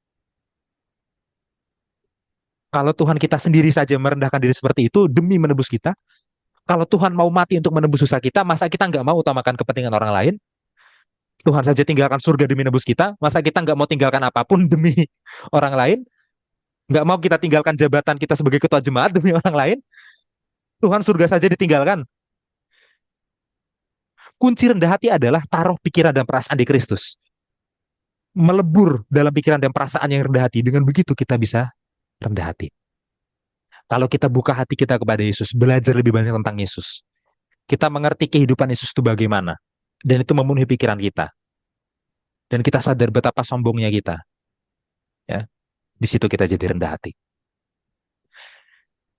Kalau Tuhan kita sendiri saja merendahkan diri seperti itu demi menebus kita, kalau Tuhan mau mati untuk menebus dosa kita, masa kita nggak mau utamakan kepentingan orang lain? Tuhan saja tinggalkan surga demi menebus kita, masa kita nggak mau tinggalkan apapun demi orang lain? Nggak mau kita tinggalkan jabatan kita sebagai ketua jemaat demi orang lain? Tuhan surga saja ditinggalkan. Kunci rendah hati adalah taruh pikiran dan perasaan di Kristus. Melebur dalam pikiran dan perasaan yang rendah hati. Dengan begitu kita bisa rendah hati. Kalau kita buka hati kita kepada Yesus, belajar lebih banyak tentang Yesus, kita mengerti kehidupan Yesus itu bagaimana. Dan itu memenuhi pikiran kita. Dan kita sadar betapa sombongnya kita. Ya, di situ kita jadi rendah hati.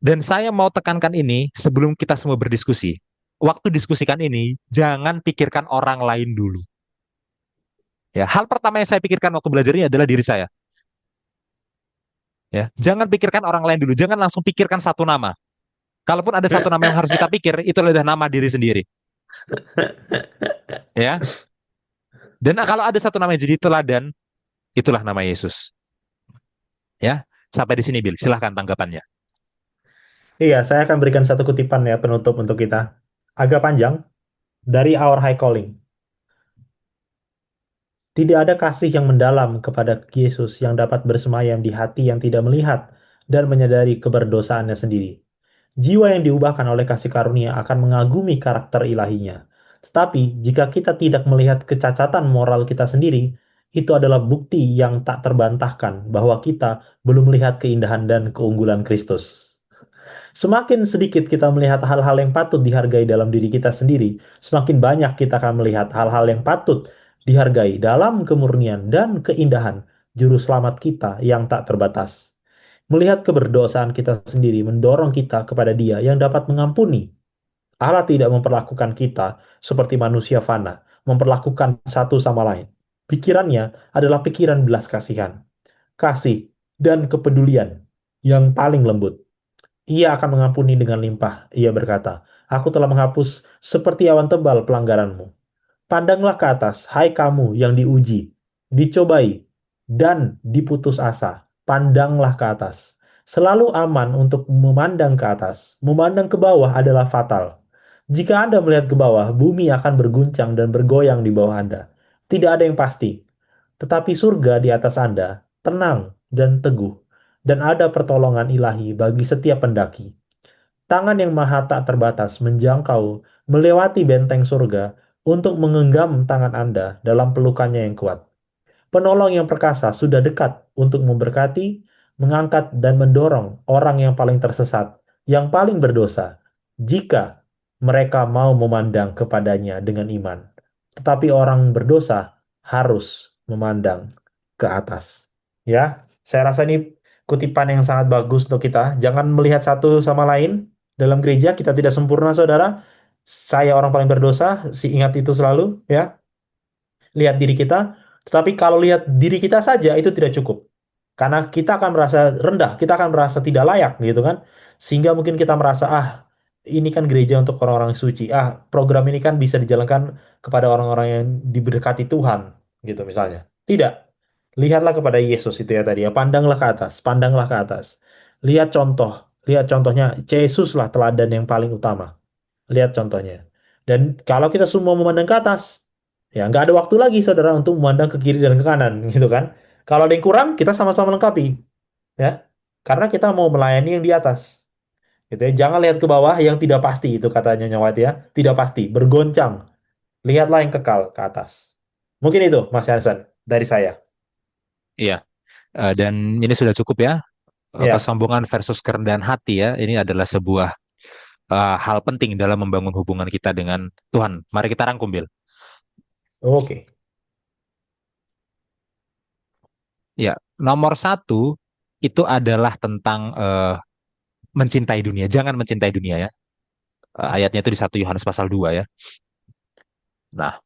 Dan saya mau tekankan ini sebelum kita semua berdiskusi. Waktu diskusikan ini, jangan pikirkan orang lain dulu. Ya, hal pertama yang saya pikirkan waktu belajar ini adalah diri saya. Ya, jangan pikirkan orang lain dulu, jangan langsung pikirkan satu nama. Kalaupun ada satu nama yang harus kita pikir, itu adalah nama diri sendiri. Ya, dan kalau ada satu nama yang jadi teladan, itulah nama Yesus. Ya, sampai di sini Bill, silahkan tanggapannya. Iya, saya akan berikan satu kutipan ya penutup untuk kita. Agak panjang, dari Our High Calling. Tidak ada kasih yang mendalam kepada Yesus yang dapat bersemayam di hati yang tidak melihat dan menyadari keberdosaannya sendiri. Jiwa yang diubahkan oleh kasih karunia akan mengagumi karakter ilahinya. Tetapi jika kita tidak melihat kecacatan moral kita sendiri, itu adalah bukti yang tak terbantahkan bahwa kita belum melihat keindahan dan keunggulan Kristus. Semakin sedikit kita melihat hal-hal yang patut dihargai dalam diri kita sendiri, semakin banyak kita akan melihat hal-hal yang patut dihargai dalam kemurnian dan keindahan juru selamat kita yang tak terbatas. Melihat keberdosaan kita sendiri mendorong kita kepada Dia yang dapat mengampuni. Allah tidak memperlakukan kita seperti manusia fana, memperlakukan satu sama lain. Pikirannya adalah pikiran belas kasihan, kasih, dan kepedulian yang paling lembut. Ia akan mengampuni dengan limpah. Ia berkata, Aku telah menghapus seperti awan tebal pelanggaranmu. Pandanglah ke atas, hai kamu yang diuji, dicobai, dan diputus asa. Pandanglah ke atas. Selalu aman untuk memandang ke atas. Memandang ke bawah adalah fatal. Jika Anda melihat ke bawah, bumi akan berguncang dan bergoyang di bawah Anda. Tidak ada yang pasti. Tetapi surga di atas Anda tenang dan teguh, dan ada pertolongan ilahi bagi setiap pendaki. Tangan yang maha tak terbatas menjangkau, melewati benteng surga untuk menggenggam tangan Anda dalam pelukannya yang kuat. Penolong yang perkasa sudah dekat untuk memberkati, mengangkat, dan mendorong orang yang paling tersesat, yang paling berdosa, jika mereka mau memandang kepadanya dengan iman. Tetapi orang berdosa harus memandang ke atas. Ya, saya rasa ini kutipan yang sangat bagus untuk kita. Jangan melihat satu sama lain dalam gereja. Kita tidak sempurna, saudara. Saya orang paling berdosa, ingat itu selalu, ya. Lihat diri kita, tetapi kalau lihat diri kita saja itu tidak cukup. Karena kita akan merasa rendah, kita akan merasa tidak layak gitu kan. Sehingga mungkin kita merasa, ini kan gereja untuk orang-orang suci. Program ini kan bisa dijalankan kepada orang-orang yang diberkati Tuhan gitu misalnya. Tidak. Lihatlah kepada Yesus itu ya tadi ya. Pandanglah ke atas, pandanglah ke atas. Lihat contohnya. Yesus lah teladan yang paling utama. Lihat contohnya. Dan kalau kita semua memandang ke atas, ya nggak ada waktu lagi saudara untuk memandang ke kiri dan ke kanan gitu kan. Kalau ada yang kurang, kita sama-sama lengkapi ya. Karena kita mau melayani yang di atas. Gitu ya. Jangan lihat ke bawah yang tidak pasti itu katanya Nyonya White ya. Tidak pasti, bergoncang. Lihatlah yang kekal ke atas. Mungkin itu Mas Hansen dari saya. Iya, dan ini sudah cukup ya. Ya, Kesombongan versus kerendahan hati ya. Ini adalah sebuah hal penting dalam membangun hubungan kita dengan Tuhan. Mari kita rangkum, Bill. Oke. Ya, nomor satu itu adalah tentang mencintai dunia. Jangan mencintai dunia ya. Ayatnya itu di 1 Yohanes pasal 2 ya. Nah,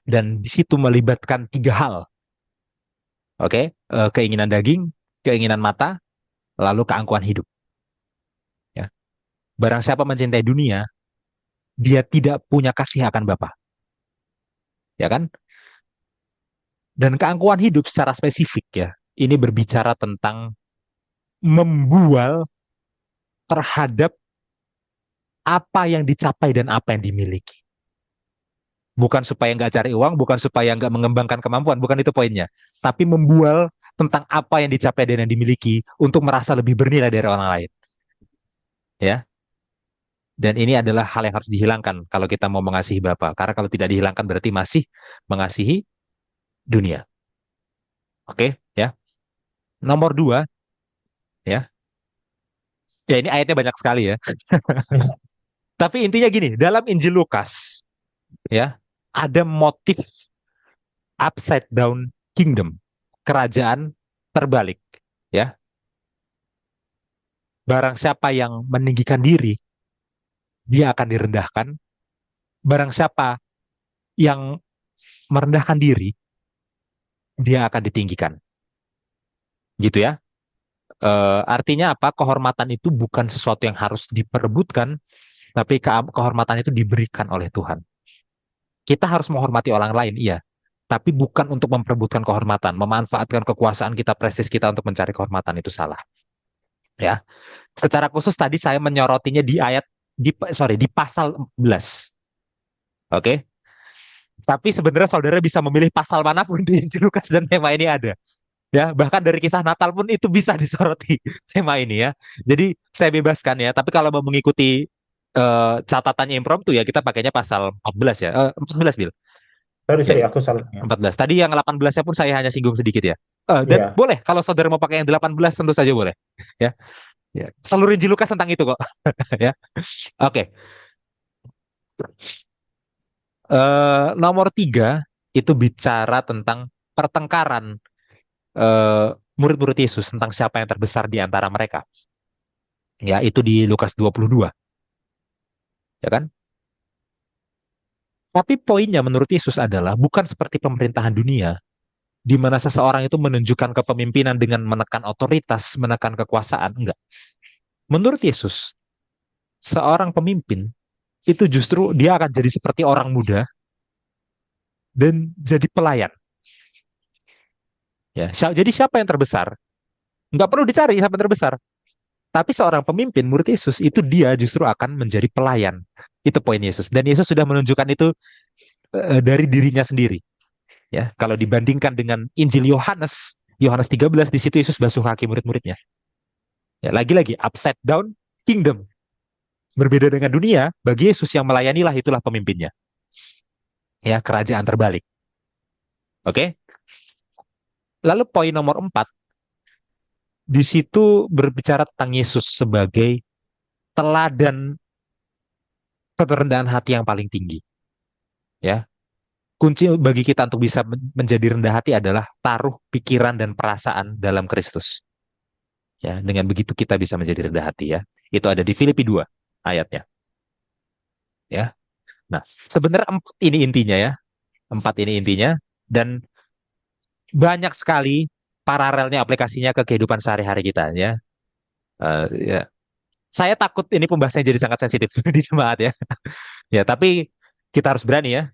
dan di situ melibatkan 3 hal. Oke, keinginan daging, keinginan mata, lalu keangkuhan hidup. Ya. Barang siapa mencintai dunia, dia tidak punya kasih akan Bapa. Ya kan? Dan keangkuhan hidup secara spesifik ya. Ini berbicara tentang membual terhadap apa yang dicapai dan apa yang dimiliki. Bukan supaya nggak cari uang, bukan supaya nggak mengembangkan kemampuan, bukan itu poinnya. Tapi membual tentang apa yang dicapai dan yang dimiliki untuk merasa lebih bernilai dari orang lain. Ya, dan ini adalah hal yang harus dihilangkan kalau kita mau mengasihi Bapa. Karena kalau tidak dihilangkan berarti masih mengasihi dunia. Oke, ya. Nomor 2, ya. Ya ini ayatnya banyak sekali ya. Tapi intinya gini, dalam Injil Lukas, ya, ada motif upside down kingdom, kerajaan terbalik, ya. Barang siapa yang meninggikan diri, dia akan direndahkan. Barang siapa yang merendahkan diri, dia akan ditinggikan. Gitu ya. Artinya apa? Kehormatan itu bukan sesuatu yang harus diperebutkan, tapi kehormatan itu diberikan oleh Tuhan. Kita harus menghormati orang lain, iya. Tapi bukan untuk memperebutkan kehormatan, memanfaatkan kekuasaan kita, prestis kita untuk mencari kehormatan itu salah. Ya. Secara khusus tadi saya menyorotinya di di pasal 14. Oke. Tapi sebenarnya saudara bisa memilih pasal manapun di Injil Lukas dan tema ini ada. Ya, bahkan dari kisah Natal pun itu bisa disoroti tema ini ya. Jadi saya bebaskan ya. Tapi kalau mau mengikuti catatannya impromptu ya kita pakainya pasal 14 ya. 14 Bil. Sorry, Ya, sorry, aku salah. Ya. 14. Tadi yang 18-nya pun saya hanya singgung sedikit ya. Dan Iya. boleh kalau saudara mau pakai yang 18 tentu saja boleh. Ya. Ya. Seluruh Injil Lukas tentang itu kok. Ya. Oke. Nomor 3 itu bicara tentang pertengkaran eh, murid-murid Yesus tentang siapa yang terbesar di antara mereka. Ya, itu di Lukas 22, ya kan? Tapi poinnya menurut Yesus adalah bukan seperti pemerintahan dunia di mana seseorang itu menunjukkan kepemimpinan dengan menekan otoritas, menekan kekuasaan, enggak. Menurut Yesus, seorang pemimpin itu justru dia akan jadi seperti orang muda dan jadi pelayan. Ya, jadi siapa yang terbesar? Enggak perlu dicari siapa yang terbesar. Tapi seorang pemimpin, murid Yesus, itu dia justru akan menjadi pelayan. Itu poin Yesus. Dan Yesus sudah menunjukkan itu dari dirinya sendiri. Ya, kalau dibandingkan dengan Injil Yohanes, Yohanes 13 di situ Yesus basuh kaki murid-muridnya. Ya, lagi-lagi upside down kingdom. Berbeda dengan dunia, bagi Yesus yang melayanilah itulah pemimpinnya. Ya, kerajaan terbalik. Oke? Lalu poin nomor 4, di situ berbicara tentang Yesus sebagai teladan kerendahan hati yang paling tinggi. Ya, kunci bagi kita untuk bisa menjadi rendah hati adalah taruh pikiran dan perasaan dalam Kristus. Ya, dengan begitu kita bisa menjadi rendah hati ya. Itu ada di Filipi 2 ayatnya. Ya. Nah, sebenarnya 4 ini intinya ya. 4 ini intinya dan banyak sekali paralelnya aplikasinya ke kehidupan sehari-hari kita ya. Ya. Saya takut ini pembahasannya jadi sangat sensitif di jemaat ya. Ya, tapi kita harus berani ya.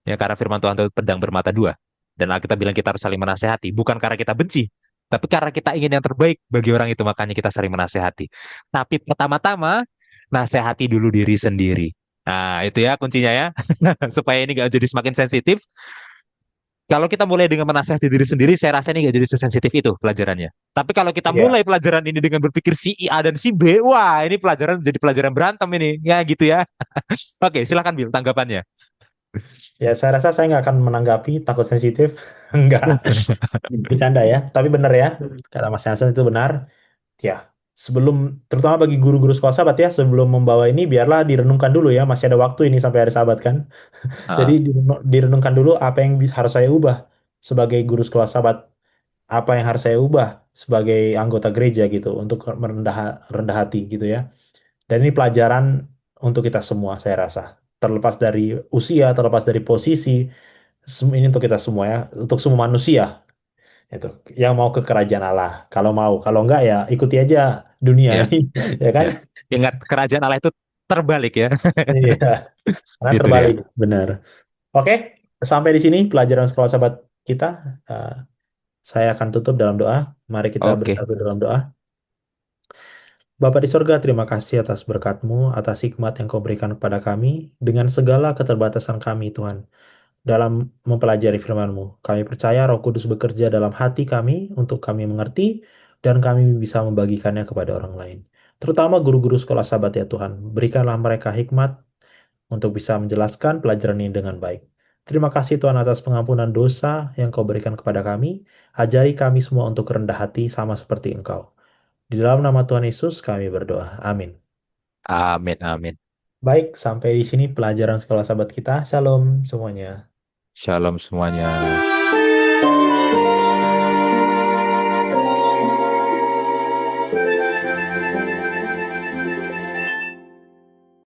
Ya, karena firman Tuhan itu pedang bermata dua. Dan Alkitab bilang kita harus saling menasehati. Bukan karena kita benci, tapi karena kita ingin yang terbaik bagi orang itu, makanya kita saling menasehati. Tapi pertama-tama, nasehati dulu diri sendiri. Nah, itu ya kuncinya ya. Supaya ini nggak jadi semakin sensitif. Kalau kita mulai dengan menasehati diri sendiri, saya rasa ini nggak jadi sesensitif itu pelajarannya. Tapi kalau kita Iya. mulai pelajaran ini dengan berpikir si A dan si B, wah ini pelajaran jadi pelajaran berantem ini. Ya gitu ya. Oke, silakan Bill tanggapannya. Ya, saya rasa saya nggak akan menanggapi takut sensitif. Enggak. Bercanda ya. Tapi benar ya. Kata Mas Hansen itu benar. Ya, sebelum, terutama bagi guru-guru sekolah sahabat ya, sebelum membawa ini biarlah direnungkan dulu ya, masih ada waktu ini sampai hari sahabat kan. Jadi Ah, direnungkan dulu apa yang harus saya ubah sebagai guru sekolah sahabat, apa yang harus saya ubah sebagai anggota gereja gitu untuk rendah hati gitu ya. Dan ini pelajaran untuk kita semua saya rasa. Terlepas dari usia, terlepas dari posisi, ini untuk kita semua ya, untuk semua manusia itu yang mau ke kerajaan Allah. Kalau mau, kalau enggak ya ikuti aja dunia ya, ini, ya kan? ya. Ingat kerajaan Allah itu terbalik ya. Iya, karena Itu dia. terbalik, benar. Oke, sampai di sini pelajaran sekolah sahabat kita. Eh, saya akan tutup dalam doa. Mari kita Oke. bersatu dalam doa. Bapa di sorga, terima kasih atas berkat-Mu, atas hikmat yang Kau berikan kepada kami, dengan segala keterbatasan kami, Tuhan. Dalam mempelajari firman-Mu, kami percaya Roh Kudus bekerja dalam hati kami untuk kami mengerti dan kami bisa membagikannya kepada orang lain. Terutama guru-guru sekolah sahabat ya Tuhan, berikanlah mereka hikmat untuk bisa menjelaskan pelajaran ini dengan baik. Terima kasih Tuhan atas pengampunan dosa yang Kau berikan kepada kami. Ajari kami semua untuk rendah hati sama seperti Engkau. Di dalam nama Tuhan Yesus kami berdoa. Amin. Amin, amin. Baik, sampai di sini pelajaran sekolah sahabat kita. Shalom semuanya. Shalom semuanya.